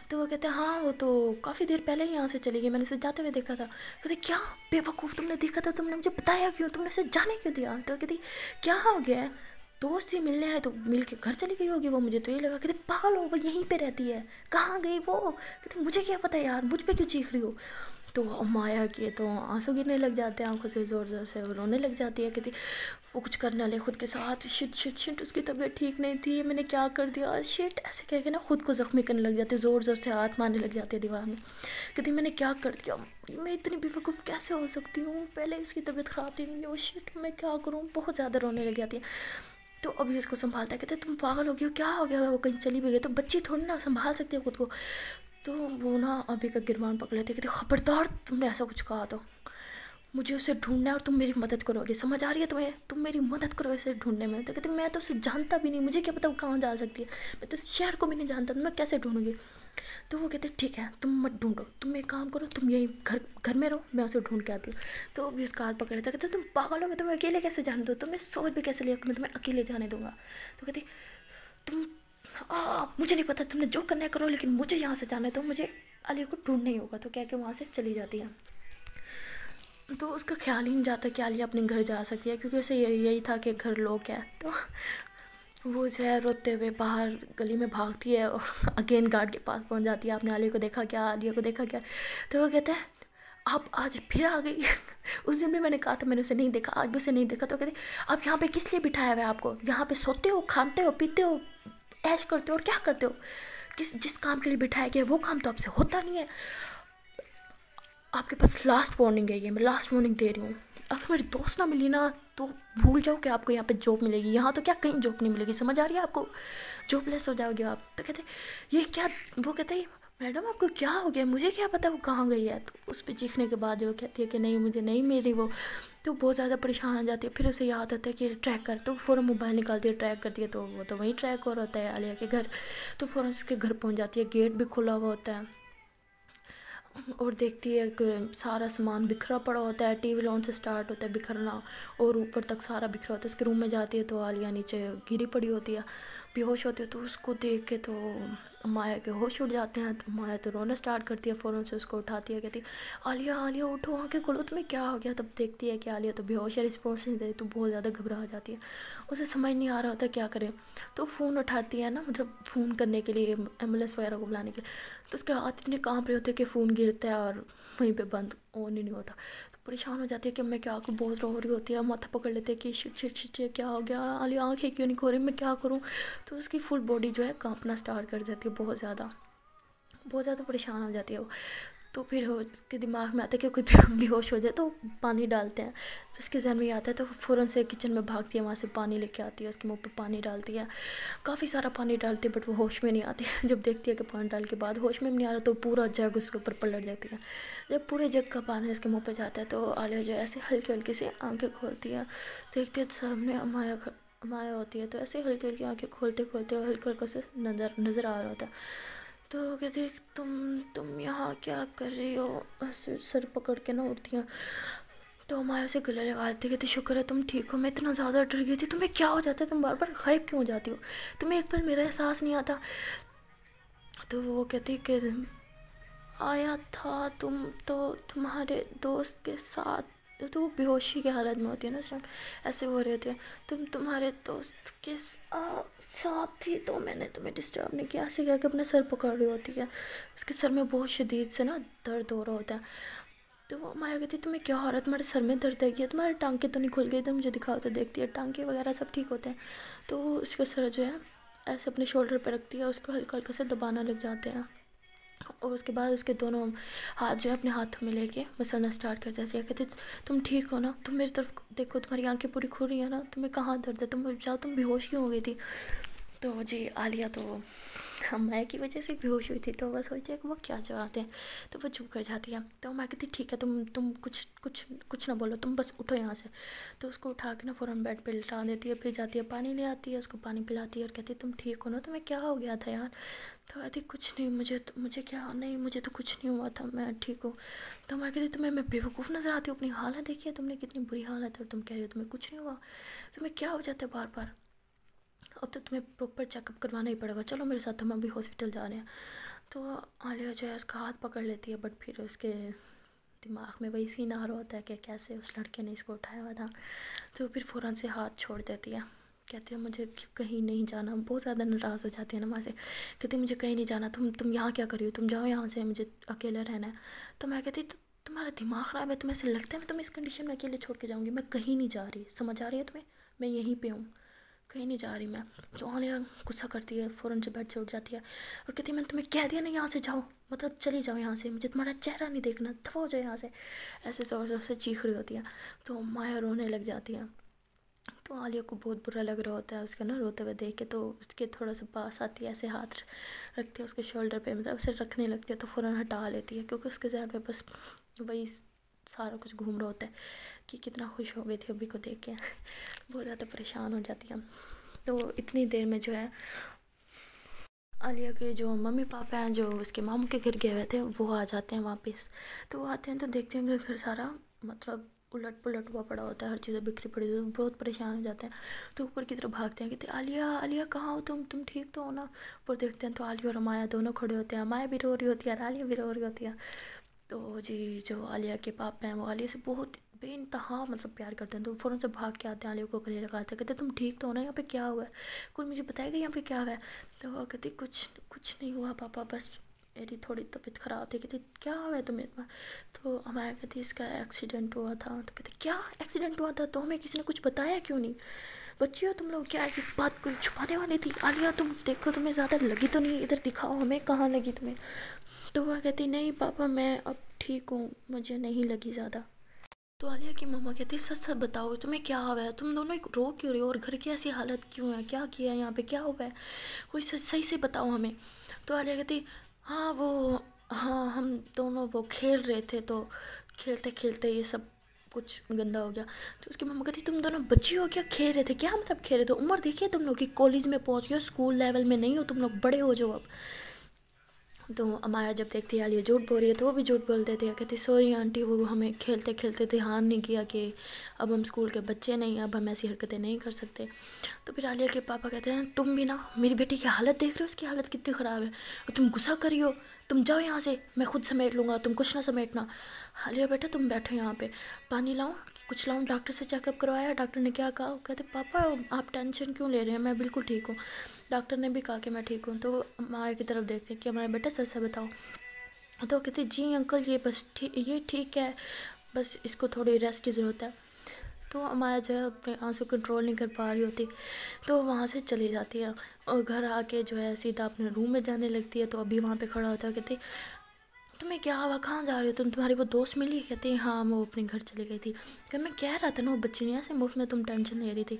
तो वो कहते हैं हाँ वो तो काफ़ी देर पहले ही यहाँ से चली गई, मैंने उसे जाते हुए देखा था। कहते क्या बेवकूफ़, तुमने देखा था, तुमने मुझे बताया क्यों, तुमने उसे जाने क्यों दिया? तो कहती क्या हो गया है, दोस्त ही मिलने आए तो मिल के घर चली गई होगी वो, मुझे तो ये लगा। कहते पागल हो, वो यहीं पे रहती है, कहाँ गई वो? कहते मुझे क्या पता यार, मुझ पे क्यों चीख रही हो? तो माया के तो आंसू गिरने लग जाते हैं आंखों से, ज़ोर ज़ोर से, वो रोने लग जाती है। कहती वो कुछ करने वाले खुद के साथ, शिट शिट शिट उसकी तबीयत ठीक नहीं थी, मैंने क्या कर दिया, शिट ऐसे कह के ना खुद को ज़ख्मी करने लग जाते, ज़ोर ज़ोर से हाथ मारने लग जाते हैं दीवार में। कहती मैंने क्या कर दिया, मैं इतनी बेवकूफ़ कैसे हो सकती हूँ, पहले उसकी तबीयत ख़राब थी, वो शिट मैं क्या करूँ, बहुत ज़्यादा रोने लग जाती है। तो अभी उसको संभालता है, कहते तुम पागल हो गई हो, क्या हो गया, अगर वो कहीं चली भी गई तो बच्ची थोड़ी ना संभाल सकती है खुद को। तो वो ना अभी का गिरबान पकड़ लेते, कहते खबरदार तुमने ऐसा कुछ कहा तो मुझे उसे ढूंढना है और तुम मेरी मदद करोगे, समझ आ रही है तुम्हें, तुम मेरी मदद करो इसे ढूंढने में। तो कहते मैं तो उसे जानता भी नहीं, मुझे क्या पता वो कहाँ जा सकती है, मैं तो शहर को भी नहीं जानता, तो मैं कैसे ढूंढूंगी? तो वो कहते ठीक है तुम मत ढूंढो, तुम एक काम करो, तुम यही घर में रहो, मैं उसे ढूंढ के आती हूँ। तो अभी उसका हाथ पकड़ लेता, कहते तुम पागल हो, मैं तुम्हें अकेले कैसे जाने दूँ, तुम्हें सोच भी कैसे लिया कि मैं तुम्हें अकेले जाने दूँगा? तो कहती तुम मुझे नहीं पता, तुमने जो करना है करो, लेकिन मुझे यहाँ से जाना है, तो मुझे आलिया को ढूंढना ही होगा। तो कह के वहाँ से चली जाती है। तो उसका ख्याल ही नहीं जाता कि आलिया अपने घर जा सकती है, क्योंकि उसे यही था कि घर लोग है। तो वो जो है रोते हुए बाहर गली में भागती है और अगेन गार्ड के पास पहुंच जाती है, आपने आलिया को देखा क्या, आलिया को देखा क्या? तो वो कहते हैं आप आज फिर आ गई उस दिन भी मैंने कहा था मैंने उसे नहीं देखा, आज भी उसे नहीं देखा। तो कहते आप यहाँ पे किस लिए बिठाया हुआ है आपको, यहाँ पे सोते हो, खाते हो, पीते हो, ऐश करते हो और क्या करते हो? जिस काम के लिए बिठाया गया वो काम तो आपसे होता नहीं है। आपके पास लास्ट वार्निंग है, ये मैं लास्ट वार्निंग दे रही हूँ, अगर मेरी दोस्त ना मिली ना तो भूल जाओ कि आपको यहाँ पे जॉब मिलेगी, यहाँ तो क्या कहीं जॉब नहीं मिलेगी, समझ आ रही है आपको, जॉबलेस हो जाओगे आप। तो कहते ये क्या, वो कहते हैं मैडम आपको क्या हो गया, मुझे क्या पता वो कहाँ गई है। तो उस पर चीखने के बाद वो कहती है कि नहीं मुझे नहीं मिली वो। तो बहुत ज़्यादा परेशान हो जाती है। फिर उसे याद आता है कि ट्रैक कर, तो फ़ौरन मोबाइल निकालती है, ट्रैक करती है, तो वो तो वहीं ट्रैक हो रहा होता है आलिया के घर। तो फ़ौरन उसके घर पहुँच जाती है, गेट भी खुला हुआ होता है और देखती है कि सारा सामान बिखरा पड़ा होता है, टीवी लॉन्च से स्टार्ट होता है बिखरना और ऊपर तक सारा बिखरा होता है। उसके रूम में जाती है तो आलिया नीचे गिरी पड़ी होती है, बेहोश होती है। तो उसको देख के तो माया के होश उड़ जाते हैं। तो माया तो रोना स्टार्ट करती है, फ़ौरन से उसको उठाती है, कहती आलिया, आलिया उठो, आंखें खोलो, तुम्हें क्या हो गया? तब देखती है कि आलिया तो बेहोश है, रिस्पॉन्स नहीं दे रही। तो बहुत ज़्यादा घबरा जाती है, उसे समझ नहीं आ रहा होता क्या करे। तो फ़ोन उठाती है ना, मतलब फ़ोन करने के लिए, एम्बुलेंस वगैरह को बुलाने के लिए। तो उसके हाथ इतने कांप रहे होते हैं कि फ़ोन गिरता है और वहीं पे बंद, ऑन ही नहीं होता। तो परेशान हो जाती है कि मैं क्या करूँ, बहुत रो रही होती है, माथा पकड़ लेते हैं कि शिट शिट शिट क्या हो गया, आलिया आँखें क्यों नहीं खो रही, मैं क्या करूँ? तो उसकी फुल बॉडी जो है कांपना स्टार्ट कर जाती है, बहुत ज़्यादा परेशान हो जाती है वो। तो फिर उसके दिमाग में आता है कि कोई बेहोश हो जाए तो पानी डालते हैं। तो उसके जहन में आता है, तो फ़ौरन से किचन में भागती है, वहाँ से पानी लेके आती है, उसके मुंह पे पानी डालती है, काफ़ी सारा पानी डालती है, बट वो होश में नहीं आती जब देखती है कि पानी डाल के बाद होश में नहीं आ रहा तो पूरा जग उसके ऊपर पलट जाती है। जब पूरे जग का पानी उसके मुँह पर जाता है तो आलिया जो ऐसे हल्की हल्की से आँखें खोलती है, देखती है सामने माया होती है। तो ऐसे हल्की हल्की आँखें खोलते खोलते हल्का हल्का से नज़र आ रहा होता है। तो कहते तुम यहाँ क्या कर रही हो, सर पकड़ के ना उठती हैं। तो माया उसे गले लगा लेती, कहती शुक्र है तुम ठीक हो, मैं इतना ज़्यादा डर गई थी, तुम्हें क्या हो जाता है, तुम बार बार गायब क्यों हो जाती हो, तुम्हें एक पल मेरा एहसास नहीं आता? तो वो कहती कि आया था तुम तो तुम्हारे दोस्त के साथ तो वो बेहोशी की हालत में होती है ना उस टाइम, ऐसे हो रहे थे। तुम्हारे दोस्त के साथ थी तो मैंने तुम्हें डिस्टर्ब नहीं किया, ऐसे कह के अपना सर पकड़ रही होती है। उसके सर में बहुत शदीद से ना दर्द हो रहा होता है। तो वो माया कहती तुम्हें क्या हो रहा है, तुम्हारे सर में दर्द है क्या, तुम्हारे टांके तो नहीं खुल गई, तो मुझे दिखाओ। तो देखती है टांके वगैरह सब ठीक होते हैं। तो उसका सर जो है ऐसे अपने शोल्डर पर रखती है, उसको हल्का हल्का से दबाना लग जाते हैं। और उसके बाद उसके दोनों हाथ जो है अपने हाथों में लेके मसलना स्टार्ट कर देती है। कहते तुम ठीक हो ना, तुम मेरी तरफ देखो, तुम्हारी आंखें पूरी खुल रही है ना, तुम्हें कहाँ दर्द है, तुम जाओ, तुम बेहोश क्यों हो गई थी। तो जी आलिया तो माया की वजह से बेहोश हुई थी, तो वह सोचती है कि वो क्या जवाब है, तो वो चुप कर जाती है। तो मैं कहती ठीक है, तुम कुछ कुछ कुछ ना बोलो, तुम बस उठो यहाँ से। तो उसको उठा के ना फ़ौरन बेड पे लिटा देती है, फिर जाती है पानी ले आती है, उसको पानी पिलाती है और कहती है तुम ठीक हो ना, तुम्हें क्या हो गया था यार। तो कहती कुछ नहीं, मुझे क्या नहीं, मुझे तो कुछ नहीं हुआ था, मैं ठीक हूँ। तो मैं कहती तुम्हें मैं बेवकूफ़ नज़र आती हूँ, अपनी हालत देखिए तुमने कितनी बुरी हालत है और तुम कह रही हो तुम्हें कुछ नहीं हुआ, तुम्हें क्या हो जाता है बार बार। अब तो तुम्हें प्रॉपर चेकअप करवाना ही पड़ेगा, चलो मेरे साथ, हम अभी हॉस्पिटल जा रहे हैं। तो आलिया जो है उसका हाथ पकड़ लेती है, बट फिर उसके दिमाग में वही सीन आ रहा होता है कि कैसे उस लड़के ने इसको उठाया हुआ था। तो फिर फ़ौरन से हाथ छोड़ देती है, कहती है मुझे कहीं नहीं जाना। बहुत ज़्यादा नाराज़ हो जाती है ना वहाँ से, कहती मुझे कहीं नहीं जाना, तुम यहाँ क्या कर रही हो, तुम जाओ यहाँ से, मुझे अकेला रहना है। तो मैं कहती तुम्हारा दिमाग ख़राब है, तुम्हें ऐसे लगता है मैं तुम्हें इस कंडीशन में अकेले छोड़ के जाऊँगी, मैं कहीं नहीं जा रही, समझ आ रही है तुम्हें, मैं यहीं पे हूँ, कहीं नहीं जा रही मैं। तो आलिया गुस्सा करती है, फ़ौरन से बेड से उठ जाती है और कहती है मैंने तुम्हें कह दिया ना यहाँ से जाओ, मतलब चली जाओ यहाँ से, मुझे तुम्हारा चेहरा नहीं देखना, दफा हो जाए यहाँ से। ऐसे ज़ोर ज़ोर से चीख रही होती है। तो माया रोने लग जाती है। तो आलिया को बहुत बुरा लग रहा होता है उसका ना रोते हुए देख के, तो उसके थोड़ा सा पास आती है, ऐसे हाथ रखती है उसके शोल्डर पे, मतलब उसे रखने लगती है, तो फ़ौरन हटा लेती है, क्योंकि उसके जहन में बस वही सारा कुछ घूम रहा होता है कि कितना खुश हो गई थी अभी को देख के। बहुत ज़्यादा परेशान हो जाती है। तो इतनी देर में जो है आलिया के जो मम्मी पापा हैं, जो उसके मामू के घर गए हुए थे, वो आ जाते हैं वापस। तो वो आते हैं तो देखते हैं कि घर सारा मतलब उलट पुलट हुआ पड़ा होता है, हर चीज़ें बिखरी पड़ी होती है, तो बहुत परेशान हो जाते हैं। तो ऊपर की तरफ भागते हैं, कहते आलिया आलिया कहाँ हो तुम ठीक तो हो ना। ऊपर देखते हैं तो आलिया और माया दोनों खड़े होते हैं, माया भी रो रही होती है और आलिया भी रो रही होती है। तो जी जो आलिया के पापा हैं वो आलिया से बहुत बेइंतहा मतलब प्यार करते हैं, तो फ़ौरन से भाग के आते हैं, आलिया को गले लगाते हैं, कहते तुम ठीक तो हो ना, यहाँ पे क्या हुआ है, कोई मुझे बताएगा यहाँ पे क्या हुआ है। तो वो कहती कुछ कुछ नहीं हुआ पापा, बस मेरी थोड़ी तबीयत ख़राब थी। कहती क्या हुआ है तुम्हें इतना। तो हमारे कहती इसका एक्सीडेंट हुआ था। तो कहते क्या एक्सीडेंट हुआ था, तो हमें किसी ने कुछ बताया क्यों नहीं, बच्ची हो तुम लोग, क्या एक बात कोई छुपाने वाली थी। आलिया तुम देखो तुम्हें ज़्यादा लगी तो नहीं, इधर दिखाओ हमें कहाँ लगी तुम्हें। तो वह कहती नहीं पापा मैं अब ठीक हूँ, मुझे नहीं लगी ज़्यादा। तो आलिया की मम्मा कहती सच सच बताओ तुम्हें क्या हुआ है, तुम दोनों रो क्यों रहे हो और घर की ऐसी हालत क्यों है, क्या किया है यहाँ पे, क्या हुआ है, कोई सच सही से बताओ हमें। तो आलिया कहती हाँ हम दोनों वो खेल रहे थे, तो खेलते खेलते ये सब कुछ गंदा हो गया। तो उसकी मम्मा कहती तुम दोनों बच्ची हो क्या, खेल रहे थे क्या, मतलब खेल रहे थे, उम्र देखिए तुम लोग की, कॉलेज में पहुँच गए हो, स्कूल लेवल में नहीं हो तुम लोग, बड़े हो जो अब। तो अमाया जब देखती है आलिया झूठ बोल रही है, तो वो भी झूठ बोल देती है, कहती सॉरी आंटी, वो हमें खेलते खेलते ध्यान नहीं किया कि अब हम स्कूल के बच्चे नहीं, अब हम ऐसी हरकतें नहीं कर सकते। तो फिर आलिया के पापा कहते हैं तुम भी ना मेरी बेटी की हालत देख रहे हो, उसकी हालत कितनी ख़राब है और तुम गुस्सा करी हो, तुम जाओ यहाँ से, मैं खुद समेट लूँगा, तुम कुछ ना समेटना। आलिया बेटा तुम बैठो यहाँ पे, पानी लाऊं कुछ लाऊं, डॉक्टर से चेकअप करवाया, डॉक्टर ने क्या कहा। कहते पापा आप टेंशन क्यों ले रहे हैं, मैं बिल्कुल ठीक हूँ, डॉक्टर ने भी कहा कि मैं ठीक हूँ। तो माया की तरफ देखते हैं कि हमारे बेटा सच सच बताओ। तो कहते जी अंकल ये बस ये ठीक है, बस इसको थोड़ी रेस्ट की ज़रूरत है। तो माया जो है अपने आंसू कंट्रोल नहीं कर पा रही होती, तो वहाँ से चली जाती है और घर आके जो है सीधा अपने रूम में जाने लगती है। तो अभी वहाँ पे खड़ा होता है, कहती तुम्हें क्या हुआ, कहाँ जा रही हो तुम, तुम्हारी वो दोस्त मिली। कहती है हाँ वो अपने घर चली गई थी। कि मैं कह रहा था ना वो बच्ची नहीं ऐसे मुफ्त में तुम टेंशन ले रही थी,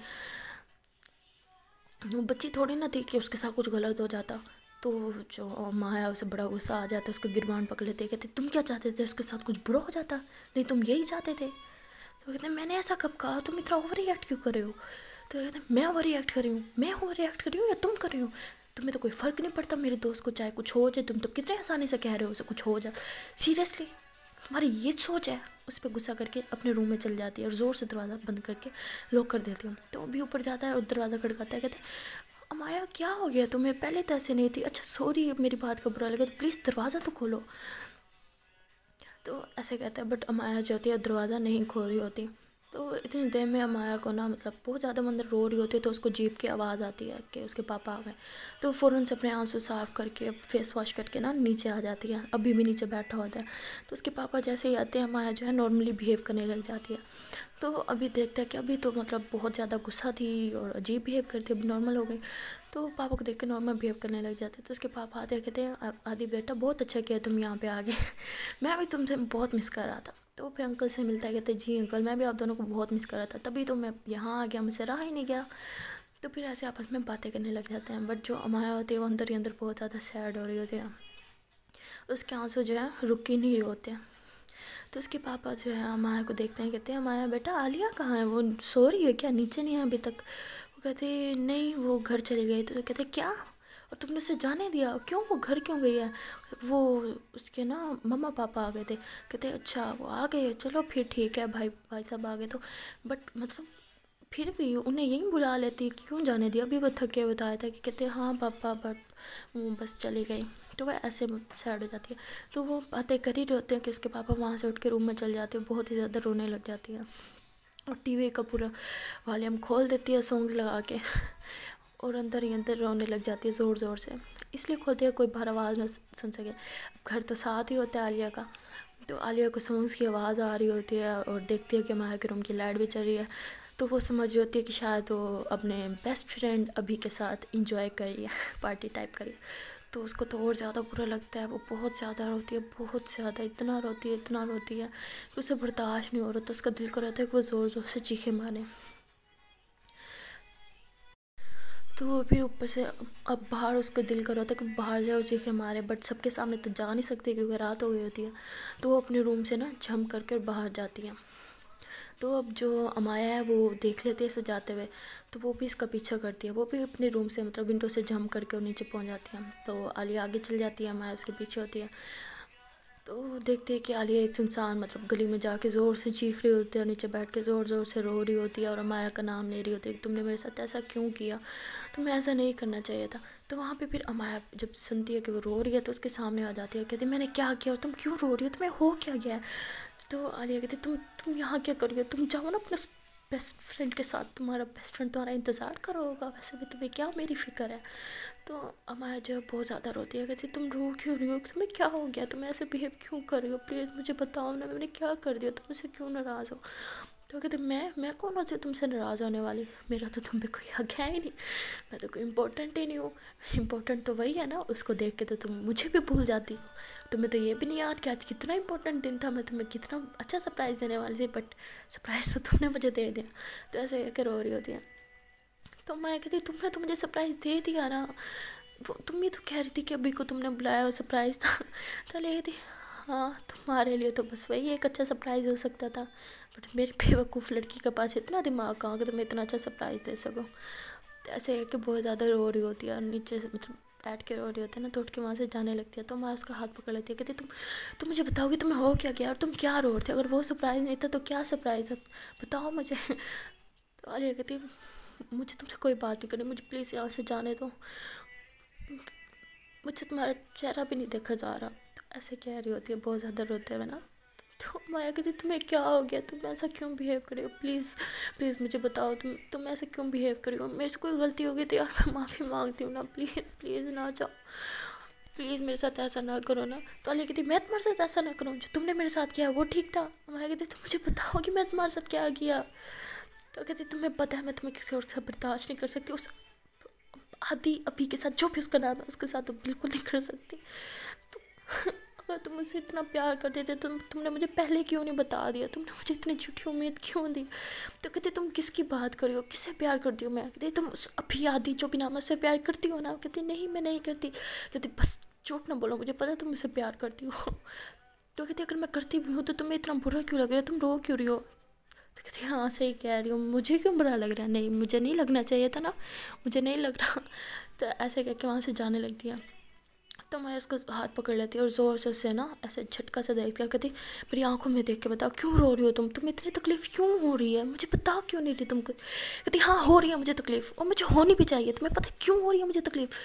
वो बच्ची थोड़ी ना थी कि उसके साथ कुछ गलत हो जाता। तो जो माया उसे बड़ा गुस्सा आ जाता, उसका गिरबान पकड़ लेते, कहते तुम क्या चाहते थे, उसके साथ कुछ बुरा हो जाता, नहीं तुम यही चाहते थे। तो कहते मैंने ऐसा कब कहा, तुम इतना ओवर रिएक्ट क्यों कर रहे हो। तो कहते मैं ओवर रिएक्ट कर रही हूँ, मैं ओवर रिएक्ट कर रही हूँ या तुम कर रही हो, तुम्हें तो कोई फ़र्क नहीं पड़ता मेरे दोस्त को चाहे कुछ हो जाए, तुम तो कितने आसानी से कह रहे हो उसे कुछ हो जाए, सीरियसली तुम्हारी ये सोच है। उस पर गुस्सा करके अपने रूम में चल जाती है और ज़ोर से दरवाज़ा बंद करके लॉक कर देती हूँ। तो अभी ऊपर जाता है और दरवाज़ा खड़काता है, कहते अमाया क्या हो गया तुम्हें, पहले तो ऐसे नहीं थी, अच्छा सॉरी मेरी बात का बुरा लगा तो प्लीज़ दरवाज़ा तो खोलो। तो ऐसे कहते हैं, बट अमाया जो होती है दरवाज़ा नहीं खोल रही होती। तो इतनी देर में अमाया को ना मतलब बहुत ज़्यादा अंदर रो रही होती है, तो उसको जीप की आवाज़ आती है कि उसके पापा आ गए। तो फ़ौरन से अपने आंसू साफ़ करके फेस वॉश करके ना नीचे आ जाती है, अभी भी नीचे बैठा होता है। तो उसके पापा जैसे ही आते हैं, अमाया जो है नॉर्मली बिहेव करने लग जाती है। तो अभी देखते हैं कि अभी तो मतलब बहुत ज़्यादा गुस्सा थी और अजीब बिहेव करती, अभी नॉर्मल हो गई। तो पापा को देख कर नॉर्मल बिहेव करने लग जाते। तो उसके पापा आते कहते हैं, आदि बेटा बहुत अच्छा किया तुम यहाँ पे आ गए मैं भी तुमसे बहुत मिस कर रहा था। तो फिर अंकल से मिलता है, कहते जी अंकल मैं भी आप दोनों को बहुत मिस कर रहा था, तभी तो मैं यहाँ आ गया, मुझसे रहा ही नहीं गया। तो फिर ऐसे आपस में बातें करने लग जाते हैं। बट जो अमाया होती है वो अंदर ही अंदर बहुत ज़्यादा सैड हो रही होती है, उसके आंसू जो है रुक ही नहीं होते हैं। तो उसके पापा जो है अमाया को देखते हैं, कहते हैं अमाया बेटा आलिया कहाँ है, वो सो रही है क्या, नीचे नहीं है अभी तक? वो कहते नहीं वो घर चली गई। तो कहते क्या, और तुमने उसे जाने दिया, क्यों, वो घर क्यों गई है? वो उसके ना मम्मा पापा आ गए थे। कहते अच्छा वो आ गए, चलो फिर ठीक है, भाई भाई साहब आ गए तो। बट मतलब फिर भी उन्हें यहीं बुला लेती, क्यों जाने दिया? अभी वो थके हुए बताया था कि कहते हाँ पापा बट वो बस चली गई। तो वह ऐसे सैड हो जाती है। तो वो बातें कर ही रहे होते हैं कि उसके पापा वहाँ से उठ के रूम में चल जाते हैं, बहुत ही ज़्यादा रोने लग जाती है और टीवी का पूरा वॉल्यूम खोल देती है सॉन्ग्स लगा के और अंदर ही अंदर रोने लग जाती है ज़ोर ज़ोर से। इसलिए खोलती है कोई बाहर आवाज़ ना सुन सके। घर तो साथ ही होता है आलिया का। तो आलिया को सॉन्ग्स की आवाज़ आ रही होती है और देखती है कि माया के रूम की लाइट भी चल रही है। तो वो समझ रही होती है कि शायद वो अपने बेस्ट फ्रेंड अभी के साथ इंजॉय करी है, पार्टी टाइप करी। तो उसको तो और ज़्यादा बुरा लगता है, वो बहुत ज़्यादा रोती है, बहुत ज़्यादा, इतना रोती है कि उसे बर्दाश्त नहीं हो रहा। तो उसका दिल कर रहा था कि वो ज़ोर ज़ोर से चीखे मारे। तो वो फिर ऊपर से अब बाहर उसका दिल कर रहा था कि बाहर जाओ चीखे मारे, बट सबके सामने तो जा नहीं सकती क्योंकि रात हो गई होती है। तो वो अपने रूम से ना झम कर बाहर जाती है। तो अब जो अमाया है वो देख लेती है इसे जाते हुए, तो वो भी इसका पीछा करती है। वो भी अपने रूम से मतलब विंडो से जंप करके और नीचे पहुंच जाती है। तो आलिया आगे चल जाती है, अमाया उसके पीछे होती है। तो देखते हैं कि आलिया एक सुनसान मतलब गली में जाके ज़ोर से चीख रही होती है और नीचे बैठ के ज़ोर ज़ोर से रो रही होती है और अमाया का नाम ले रही होती है कि तुमने मेरे साथ ऐसा क्यों किया, तुम्हें ऐसा नहीं करना चाहिए था। तो वहाँ पे फिर अमाया जब सुनती है कि वो रो रही है तो उसके सामने आ जाती है, कहती मैंने क्या किया और तुम क्यों रो रही हो, तुम्हें हो क्या गया है? तो आलिया कहती तुम यहाँ क्या कर रही हो, तुम जाओ ना अपने बेस्ट फ्रेंड के साथ, तुम्हारा बेस्ट फ्रेंड तुम्हारा इंतज़ार कर रहा होगा, वैसे भी तुम्हें क्या मेरी फ़िक्र है। तो अमाया जो है बहुत ज़्यादा रोती है, कहती तुम रो क्यों रही हो, तुम्हें क्या हो गया, तुम ऐसे बिहेव क्यों कर रही हो, प्लीज़ मुझे बताओ ना मैंने क्या कर दिया, तुम मुझसे क्यों नाराज़ हो? तो कहते मैं कौन होती तुमसे नाराज़ होने वाली, मेरा तो तुम पे कोई हक है ही नहीं, मैं तो कोई इम्पोर्टेंट ही नहीं हूँ। इम्पोर्टेंट तो वही है ना, उसको देख के तो तुम मुझे भी भूल जाती हो। तुम्हें तो ये भी नहीं याद कि आज कितना इंपॉर्टेंट दिन था, मैं तुम्हें कितना अच्छा सरप्राइज़ देने वाली थी, बट सरप्राइज़ तो तुमने मुझे दे दिया। तो ऐसे कहकर रो रही होती है। तो मैं कहती तुमने तो मुझे सरप्राइज़ दे दिया ना, वो तुम ही तो कह रही थी कि अभी को तुमने बुलाया वो सरप्राइज़ था। तो ले थी हाँ, तुम्हारे लिए तो बस वही एक अच्छा सरप्राइज़ हो सकता था, बट मेरी बेवकूफ़ लड़की के पास इतना दिमाग कहाँ कि तुम्हें इतना अच्छा सरप्राइज़ दे सको। तो ऐसे है कि बहुत ज़्यादा रो रही होती है और नीचे से मतलब बैठ के रो रही होती है ना, तो उठ के वहाँ से जाने लगती है। तो मैं उसका हाथ पकड़ लेती है, कहती तुम मुझे बताओगी तुम्हें हो क्या गया और तुम क्या रो रहे थे, अगर वो सरप्राइज़ नहीं था तो क्या सरप्राइज़ है, बताओ मुझे। तो आलिया कहती मुझे तुमसे कोई बात नहीं करनी, मुझे प्लीज़ यहाँ से जाने दो, मुझे तुम्हारा चेहरा भी नहीं देखा जा रहा। तो ऐसे कह रही होती है बहुत ज़्यादा रोते हुए ना। तो माया कहती तुम्हें क्या हो गया, तुम ऐसा क्यों बिहेव कर रही हो, प्लीज़ प्लीज़ मुझे बताओ तुम ऐसे क्यों बिहेव कर रही हो, मेरे से कोई गलती हो गई तो यार मैं माफ़ी मांगती हूँ ना, प्लीज़ प्लीज़ ना जाओ, प्लीज़ मेरे साथ ऐसा ना करो ना। तो आलिया कहती मैं तुम्हारे साथ ऐसा ना करूँ, जो तुमने मेरे साथ किया वो ठीक था। माया कहती तुम मुझे बताओ कि मैं तुम्हारे साथ क्या किया। तो कहती तुम्हें पता है मैं तुम्हें किसी और के साथ बर्दाश्त नहीं कर सकती, उस आदि अभी के साथ जो भी उसका नाम है उसके साथ तो बिल्कुल नहीं कर सकती। तो अगर तुम मुझसे इतना प्यार करते थे तो तुमने मुझे पहले क्यों नहीं बता दिया, तुमने मुझे इतनी झूठी उम्मीद क्यों दी। तो कहते तुम किसकी बात कर रही हो, किससे प्यार करती हो? मैं कहती तुम उस अभी आदि जो भी नाम है उससे प्यार करती हो ना? कहती नहीं मैं नहीं करती। कहती बस झूठ ना बोलो, मुझे पता है तुम मुझसे प्यार करती हो। तो कहती अगर मैं करती भी हूँ तो तुम्हें इतना बुरा क्यों लग रहा है, तुम रो क्यों रही हो? तो कहती हाँ सही कह रही हूँ, मुझे क्यों बुरा लग रहा है, नहीं मुझे नहीं लगना चाहिए था ना, मुझे नहीं लग रहा। तो ऐसे कह के वहाँ से जाने लगती है। तो मैं उसका हाथ पकड़ लेती और ज़ोर से उससे ना ऐसे झटका से देख कर कहती मेरी आंखों में देख के बताओ क्यों रो रही हो तुम इतनी तकलीफ़ क्यों हो रही है, मुझे बताओ क्यों नहीं रही तुमको। कहती हाँ हो रही है मुझे तकलीफ़ और मुझे होनी भी चाहिए, तुम्हें पता है क्यों हो रही है मुझे तकलीफ़,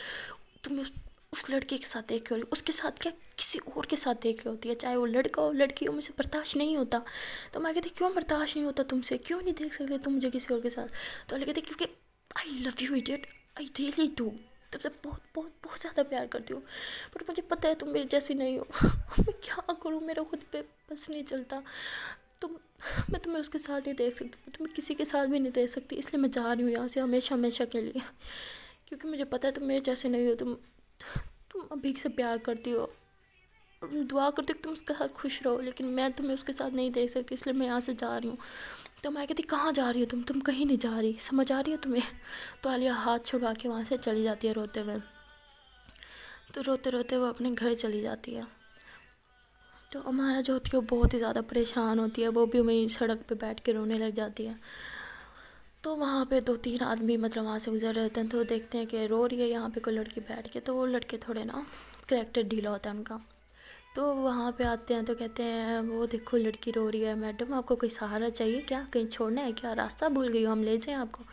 तुम उस लड़के के साथ देख के हो रही, उसके साथ क्या किसी और के साथ देख रही होती है, चाहे वो लड़का हो लड़की हो, मुझे बर्दाश्त नहीं होता। तो मैं कहती क्यों बर्दाश्त नहीं होता तुमसे, क्यों नहीं देख सकते तुम मुझे किसी और के साथ? तो अली कहती क्योंकि I love you idiot, I really do, तुमसे बहुत बहुत बहुत ज़्यादा प्यार करती हूँ, पर मुझे पता है तुम मेरे जैसी नहीं हो। मैं क्या करूँ, मेरा खुद पे बस नहीं चलता। तुम मैं तुम्हें उसके साथ नहीं देख सकती, मैं तुम्हें किसी के साथ भी नहीं देख सकती, इसलिए मैं जा रही हूँ यहाँ से हमेशा हमेशा के लिए, क्योंकि मुझे पता है तुम मेरे जैसे नहीं हो। तुम अभी से प्यार करती हो, दुआ करती हो तुम उसके साथ खुश रहो, लेकिन मैं तुम्हें उसके साथ नहीं देख सकती, इसलिए मैं यहाँ से जा रही हूँ। तो मैं कहती कहाँ जा रही हो तुम कहीं नहीं जा रही, समझ आ रही है तुम्हें? तो आलिया हाथ छुड़वा के वहाँ से चली जाती है रोते हुए। तो रोते रोते वो अपने घर चली जाती है। तो अमाया जो होती है वो बहुत ही ज़्यादा परेशान होती है, वो भी वहीं सड़क पे बैठ के रोने लग जाती है। तो वहाँ पे 2-3 आदमी मतलब वहाँ से गुजर रहे होते हैं, तो देखते हैं कि रो रही है यहाँ पे कोई लड़की बैठ के। तो वो लड़के थोड़े ना करैक्टर ढीला होता है उनका, तो वहाँ पे आते हैं तो कहते हैं वो देखो लड़की रो रही है, मैडम आपको कोई सहारा चाहिए क्या, कहीं छोड़ना है क्या, रास्ता भूल गई हो, हम ले जाएं आपको?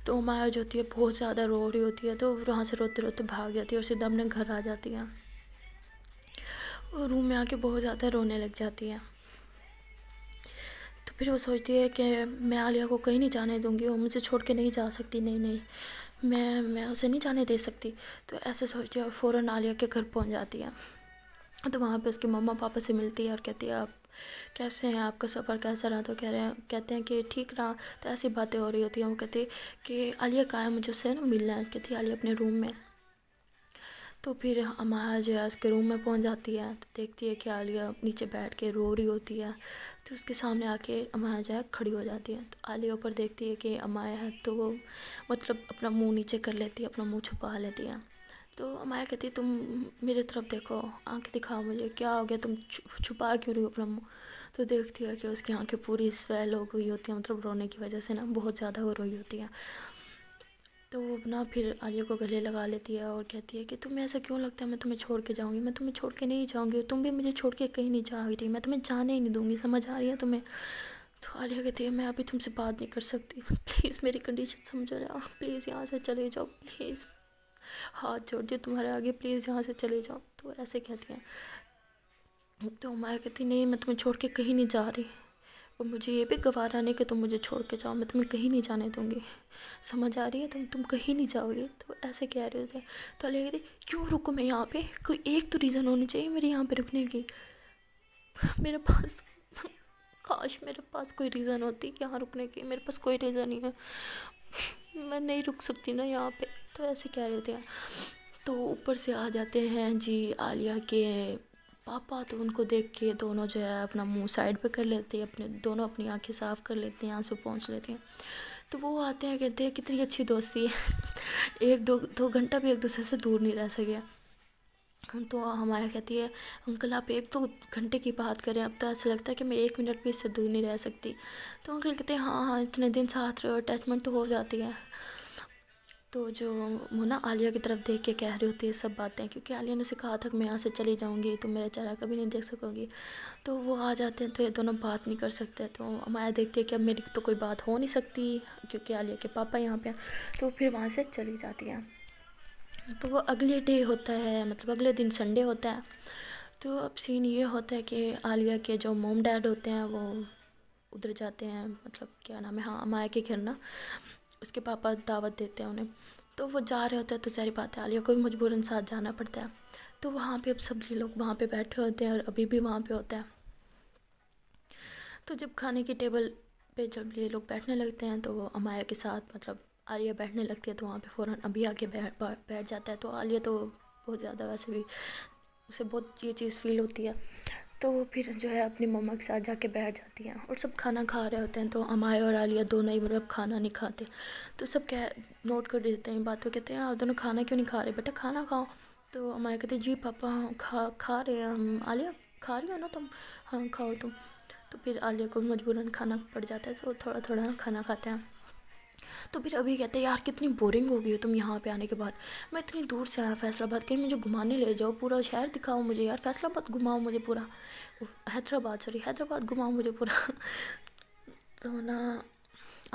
तो माया जो होती है बहुत ज़्यादा रो रही होती है, तो वहाँ से रोते रोते भाग जाती है और सीधा अपने घर आ जाती है। और रूम में आके बहुत ज़्यादा रोने लग जाती है। तो फिर वो सोचती है कि मैं आलिया को कहीं नहीं जाने दूंगी, वो मुझे छोड़ के नहीं जा सकती, नहीं नहीं मैं उसे नहीं जाने दे सकती। तो ऐसे सोचती है और फ़ौरन आलिया के घर पहुंच जाती है। तो वहाँ पे उसके मम्मा पापा से मिलती है और कहती है आप कैसे हैं, आपका सफ़र कैसा रहा? तो कहते हैं कि ठीक रहा। तो ऐसी बातें हो रही होती हैं। वो कहती है कि आलिया कहाँ है, मुझे उससे ना मिलना है। कहती है आलिया अपने रूम में। तो फिर अमाया जो है उसके रूम में पहुंच जाती है, तो देखती है कि आलिया नीचे बैठ के रो रही होती है। तो उसके सामने आके अमाया जो है खड़ी हो जाती है। तो आलिया ऊपर देखती है कि अमाया है, तो वो मतलब अपना मुंह नीचे कर लेती है, अपना मुंह छुपा लेती है। तो अमाया कहती है तुम मेरे तरफ देखो, आंखें दिखाओ मुझे, क्या हो गया, तुम छुपा क्यों रही हो अपना मुँह? तो देखती है कि उसकी आंखें पूरी स्वेल हो गई होती है, मतलब रोने की वजह से ना बहुत ज़्यादा वो रोई होती है। तो वो ना फिर आलिया को गले लगा लेती है और कहती है कि तुम्हें ऐसा क्यों लगता है मैं तुम्हें छोड़ के जाऊंगी? मैं तुम्हें छोड़ के नहीं जाऊंगी, तुम भी मुझे छोड़ के कहीं नहीं जा रही, मैं तुम्हें जाने ही नहीं दूंगी, समझ आ रही है तुम्हें? तो आलिया कहती है मैं अभी तुमसे बात नहीं कर सकती, प्लीज़ मेरी कंडीशन समझो ना, प्लीज़ यहाँ से चले जाओ, प्लीज़ हाथ जोड़ दिए तुम्हारे आगे, प्लीज़ यहाँ से चले जाओ। तो ऐसे कहती हैं। तो माया कहती नहीं मैं तुम्हें छोड़ के कहीं नहीं जा रही, और मुझे ये भी गवारा नहीं कि तुम मुझे छोड़ के जाओ, मैं तुम्हें कहीं नहीं जाने दूंगी, समझ आ रही है? तुम कहीं नहीं जाओगे। तो ऐसे कह रहे थे। तो अलिया कहती क्यों रुको मैं यहाँ पे, कोई एक तो रीज़न होनी चाहिए मेरे यहाँ पे रुकने की, मेरे पास काश मेरे पास कोई रीज़न होती यहाँ रुकने की, मेरे पास कोई रीज़न नहीं है, मैं नहीं रुक सकती ना यहाँ पे। तो ऐसे कह रहे थे। तो ऊपर से आ जाते हैं जी आलिया के पापा। तो उनको देख के दोनों जो है अपना मुंह साइड पे कर लेते हैं, दोनों अपनी आंखें साफ़ कर लेते हैं, आंसू पोंछ लेते हैं। तो वो आते हैं, कहते हैं कितनी अच्छी दोस्ती है, 1-2 घंटा भी एक दूसरे से दूर नहीं रह सके। तो हमारा कहती है अंकल आप 1-2 घंटे की बात करें, अब तो ऐसा लगता है कि मैं 1 मिनट भी इससे दूर नहीं रह सकती। तो अंकल कहते हैं हाँ हाँ इतने दिन साथ रहो, अटैचमेंट तो हो जाती है। तो जो मुन्ना आलिया की तरफ देख के कह रही होती है सब बातें, क्योंकि आलिया ने उसे कहा था कि मैं यहाँ से चली जाऊँगी, तुम मेरा चेहरा कभी नहीं देख सकोगी। तो वो आ जाते हैं, तो ये दोनों बात नहीं कर सकते। तो माया देखती है कि अब मेरी तो कोई बात हो नहीं सकती, क्योंकि आलिया के पापा यहाँ पे हैं। तो फिर वहाँ से चली जाती हैं। तो वो अगले डे होता है, मतलब अगले दिन संडे होता है। तो अब सीन ये होता है कि आलिया के जो मॉम डैड होते हैं वो उधर जाते हैं, मतलब क्या नाम है, हाँ माया के घर ना, उसके पापा दावत देते हैं उन्हें। तो वो जा रहे होते हैं, तो सारी बातें आलिया को भी मजबूरन साथ जाना पड़ता है। तो वहाँ पे अब सभी लोग वहाँ पे बैठे होते हैं और अभी भी वहाँ पे होता है। तो जब खाने की टेबल पे जब ये लोग बैठने लगते हैं, तो वो अमाया के साथ मतलब आलिया बैठने लगती है, तो वहाँ पे फ़ौरन अभी आके बैठ जाता है। तो आलिया तो बहुत ज़्यादा वैसे भी उसे बहुत ये चीज़ फ़ील होती है। तो वो फिर जो है अपनी मम्मा के साथ जाके बैठ जाती हैं और सब खाना खा रहे होते हैं। तो अमाया और आलिया दोनों ही मतलब खाना नहीं खाते। तो सब नोट कर देते हैं बातों, कहते हैं आप दोनों खाना क्यों नहीं खा रहे, बेटा खाना खाओ। तो अमाया कहते जी पापा खा रहे हैं हम। आलिया खा रही हो ना तुम, हाँ खाओ तुम। तो फिर आलिया को मजबूरन खाना पड़ जाता है, तो थोड़ा थोड़ा खाना खाते हैं। तो फिर अभी कहते हैं यार कितनी बोरिंग हो गई हो तुम यहाँ पे आने के बाद, मैं इतनी दूर से आया फैसलाबाद, कहीं मुझे घुमाने ले जाओ, पूरा शहर दिखाओ मुझे यार, फैसलाबाद घुमाओ मुझे पूरा, हैदराबाद घुमाओ मुझे पूरा। तो ना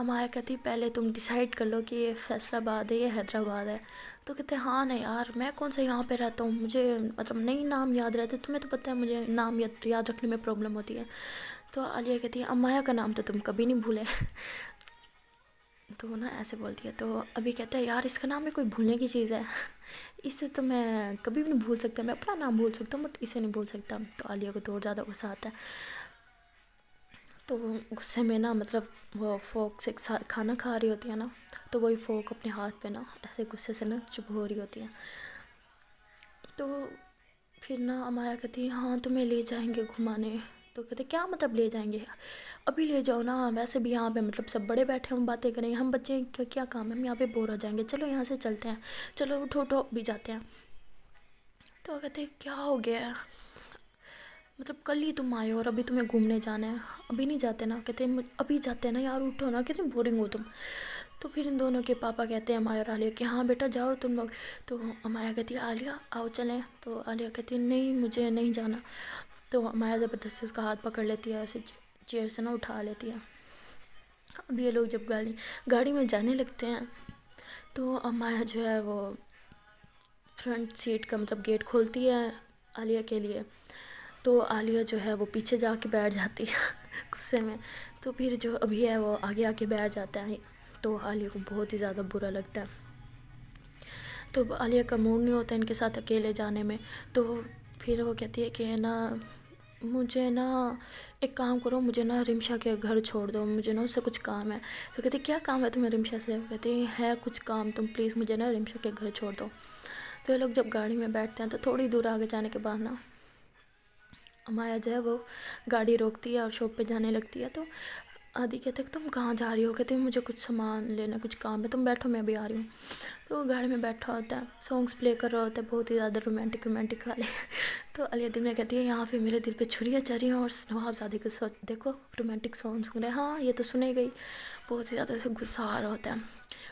अमाया कहती पहले तुम डिसाइड कर लो कि ये फैसलाबाद है या हैदराबाद है। तो कहते हाँ नहीं यार, मैं कौन सा यहाँ पे रहता हूँ, मुझे मतलब नहीं नाम याद रहते, तुम्हें तो पता है मुझे नाम याद रखने में प्रॉब्लम होती है। तो आलिया कहती है अमाया का नाम तो तुम कभी नहीं भूले। तो ना ऐसे बोलती है। तो अभी कहता है यार इसका नाम में कोई भूलने की चीज़ है। इसे तो मैं कभी भी नहीं भूल सकता, मैं अपना नाम भूल सकता हूँ बट इसे नहीं भूल सकता। तो आलिया को तो और ज़्यादा गुस्सा आता है। तो गुस्से में ना मतलब वो फोक से खाना खा रही होती है ना, तो वही फोक अपने हाथ पे ना ऐसे गुस्से से ना चुप हो रही होती है। तो फिर ना अमाया कहती है हाँ तुम्हें ले जाएंगे घुमाने। तो कहते क्या मतलब ले जाएंगे, अभी ले जाओ ना, वैसे भी यहाँ पे मतलब सब बड़े बैठे हम बातें करेंगे, हम बच्चे क्या क्या काम है, हम यहाँ पे बोर हो जाएंगे, चलो यहाँ से चलते हैं, चलो उठो उठो भी जाते हैं। तो कहते क्या हो गया है, मतलब कल ही तुम आए हो और अभी तुम्हें घूमने जाना है, अभी नहीं जाते ना। कहते अभी जाते हैं ना यार, उठो ना, कितनी बोरिंग हो तुम। तो फिर इन दोनों के पापा कहते हैं अमाया और आलिया कि हाँ बेटा जाओ तुम लोग। तो अमाया कहती है आलिया आओ चलें। तो आलिया कहती है नहीं मुझे नहीं जाना। तो अमाया ज़बरदस्ती उसका हाथ पकड़ लेती है, उसे चेयर से ना उठा लेती है। अब ये लोग जब गाड़ी में जाने लगते हैं तो अमाया जो है वो फ्रंट सीट का मतलब गेट खोलती है आलिया के लिए। तो आलिया जो है वो पीछे जाके बैठ जाती है गुस्से में। तो फिर जो अभी है वो आगे आके बैठ जाता है। तो आलिया को बहुत ही ज़्यादा बुरा लगता है। तो आलिया का मूड नहीं होता इनके साथ अकेले जाने में। तो फिर वो कहती है कि ना मुझे ना एक काम करो, मुझे ना रिमशा के घर छोड़ दो, मुझे ना उससे कुछ काम है। तो कहती क्या काम है तुम्हें रिमशा से। कहती है कुछ काम, तुम प्लीज़ मुझे ना रिमशा के घर छोड़ दो। तो ये लोग जब गाड़ी में बैठते हैं तो थोड़ी दूर आगे जाने के बाद ना अमाया जो है वो गाड़ी रोकती है और शॉप पे जाने लगती है। तो आदि कहते तुम कहाँ जा रही हो। कहते मुझे कुछ सामान लेना, कुछ काम है, तुम बैठो मैं भी आ रही हूँ। तो गाड़ी में बैठा होता है, सॉन्ग्स प्ले कर रहा होता है बहुत ही ज़्यादा रोमांटिक वाले। तो आलिया दिल में कहती है यहाँ पे मेरे दिल पे छुरियाँ चढ़ी हैं और नवाबजादी को सोच देखो रोमांटिक सॉन्ग सुन रहे हैं। हाँ ये तो सुने गई, बहुत ही ज़्यादा ऐसे गुस्सा आ रहा होता है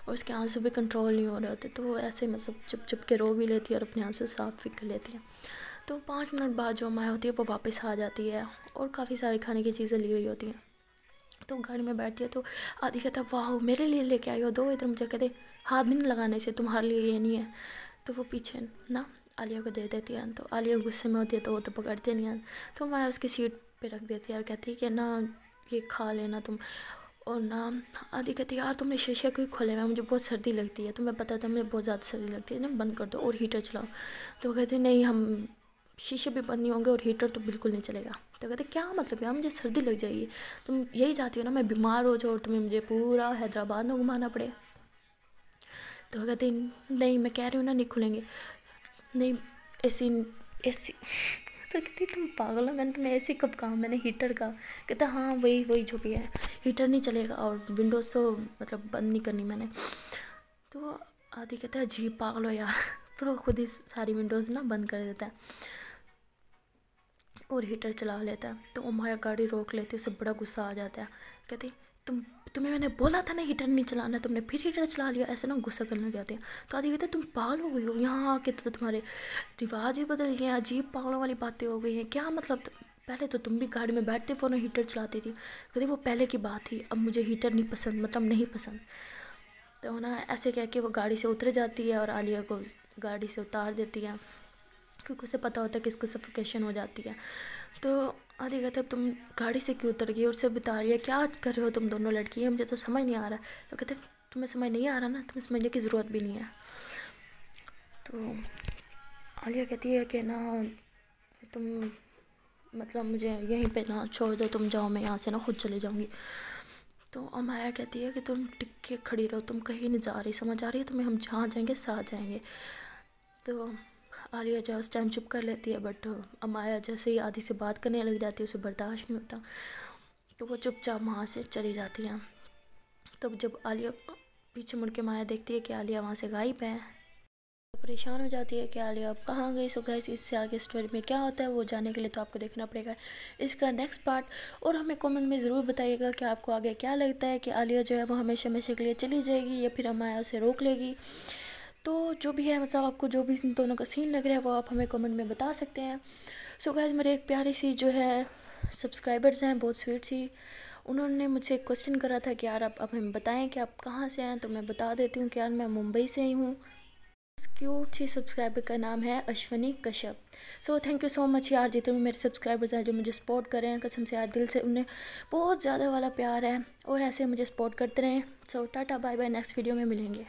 और उसके आंसू भी कंट्रोल नहीं हो रहे होते। तो वो ऐसे मतलब चुप चुप के रो भी लेती है और अपने आंसू साफ भी कर लेती है। तो 5 मिनट बाद जो अमाया होती है वो वापस आ जाती है और काफ़ी सारी खाने की चीज़ें ली हुई होती हैं। तो गाड़ी में बैठती है। तो आदि कहता है वाह मेरे लिए लेके आई हो, दो इधर। मुझे कहते हाथ भी नहीं लगाने से, तुम्हारे लिए ये नहीं है। तो वो पीछे ना आलिया को दे देती है। तो आलिया गुस्से में होती है तो वो तो पकड़ते नहीं है। तो मैं उसकी सीट पे रख देती है और कहती है कि ना ये खा लेना तुम। और ना आदि कहती है यार तुमने शीशे क्यों खोले हुए, मुझे बहुत सर्दी लगती है, तुम्हें पता था मुझे बहुत ज़्यादा सर्दी लगती है ना, बंद कर दो और हीटर चलाओ। तो कहते नहीं हम शीशे भी बंद नहीं होंगे और हीटर तो बिल्कुल नहीं चलेगा। तो कहते क्या मतलब यार मुझे सर्दी लग जाएगी, तुम यही चाहती हो ना मैं बीमार हो जाऊँ और तुम्हें मुझे पूरा हैदराबाद में घुमाना पड़े। तो कहते नहीं मैं कह रही हूँ ना नहीं खुलेंगे, नहीं ऐसी ऐसी। तो कहती तुम पागल हो, मैंने तुम्हें ऐसे कब कहा, मैंने हीटर का। कहता हाँ वही वही जो भी है, हीटर नहीं चलेगा और विंडोज़ तो मतलब बंद नहीं करनी मैंने। तो आदि कहता है जी पागल हो यार। तो खुद ही सारी विंडोज़ ना बंद कर देता है और हीटर चला लेता है। तो अमाया गाड़ी रोक लेती है, उसे बड़ा गुस्सा आ जाता है। कहती तुम्हें मैंने बोला था ना हीटर नहीं चलाना, तुमने फिर हीटर चला लिया, ऐसे ना गुस्सा करने लग जाते हैं। तो आदि कहते तुम पागल हो गई हो, यहाँ आके तो तुम्हारे रिवाज ही बदल गए हैं, अजीब पागलों वाली बातें हो गई हैं क्या मतलब। पहले तो तुम भी गाड़ी में बैठते फ़ोन हीटर चलाती थी। कहती वो पहले की बात थी, अब मुझे हीटर नहीं पसंद, मतलब नहीं पसंद। तो ना ऐसे कह के वो गाड़ी से उतर जाती है और आलिया को गाड़ी से उतार देती है क्योंकि उसे पता होता है कि इसको सफोकेशन हो जाती है। तो आदि कहते अब तुम गाड़ी से क्यों उतर गई और उसे बता रही है क्या कर रहे हो तुम दोनों लड़की है, मुझे तो समझ नहीं आ रहा। तो कहते तुम्हें समझ नहीं आ रहा ना, तुम्हें समझने की ज़रूरत भी नहीं है। तो आलिया कहती है कि ना तुम मतलब मुझे यहीं पे ना छोड़ दो, तुम जाओ, मैं यहाँ से ना खुद चले जाऊँगी। तो अमाया कहती है कि तुम टिक के खड़ी रहो, तुम कहीं नहीं जा रही, समझ आ रही है तुम्हें, हम जहाँ जाएंगे साथ जाएंगे। तो आलिया जो उस टाइम चुप कर लेती है बट अमाया जैसे ही आदि से बात करने लग जाती है उसे बर्दाश्त नहीं होता, तो वो चुपचाप वहाँ से चली जाती है। तब जब आलिया पीछे मुड़ के माया देखती है कि आलिया वहाँ से गायब है, परेशान हो जाती है कि आलिया अब कहाँ गई। सो गाइस इससे आगे स्टोरी में क्या होता है वो जानने के लिए तो आपको देखना पड़ेगा इसका नेक्स्ट पार्ट। और हमें कमेंट में ज़रूर बताइएगा कि आपको आगे क्या लगता है कि आलिया जो है वो हमेशा हमेशा के लिए चली जाएगी या फिर अमाया उसे रोक लेगी। तो जो भी है मतलब आपको जो भी इन दोनों का सीन लग रहा है वो आप हमें कमेंट में बता सकते हैं। सो गाइस मेरे एक प्यारी सी जो है सब्सक्राइबर्स हैं, बहुत स्वीट सी, उन्होंने मुझे क्वेश्चन करा था कि यार आप अब हमें बताएं कि आप कहाँ से हैं, तो मैं बता देती हूँ कि यार मैं मुंबई से ही हूँ। उस क्यूट सी सब्सक्राइबर का नाम है Ashwani Kashyap. So thank you so much यार, जितने भी मेरे सब्सक्राइबर्स हैं जो मुझे सपोर्ट कर रहे हैं, कसम से यार दिल से उन्हें बहुत ज़्यादा वाला प्यार है और ऐसे मुझे सपोर्ट करते रहें। So tata bye bye, next video में मिलेंगे।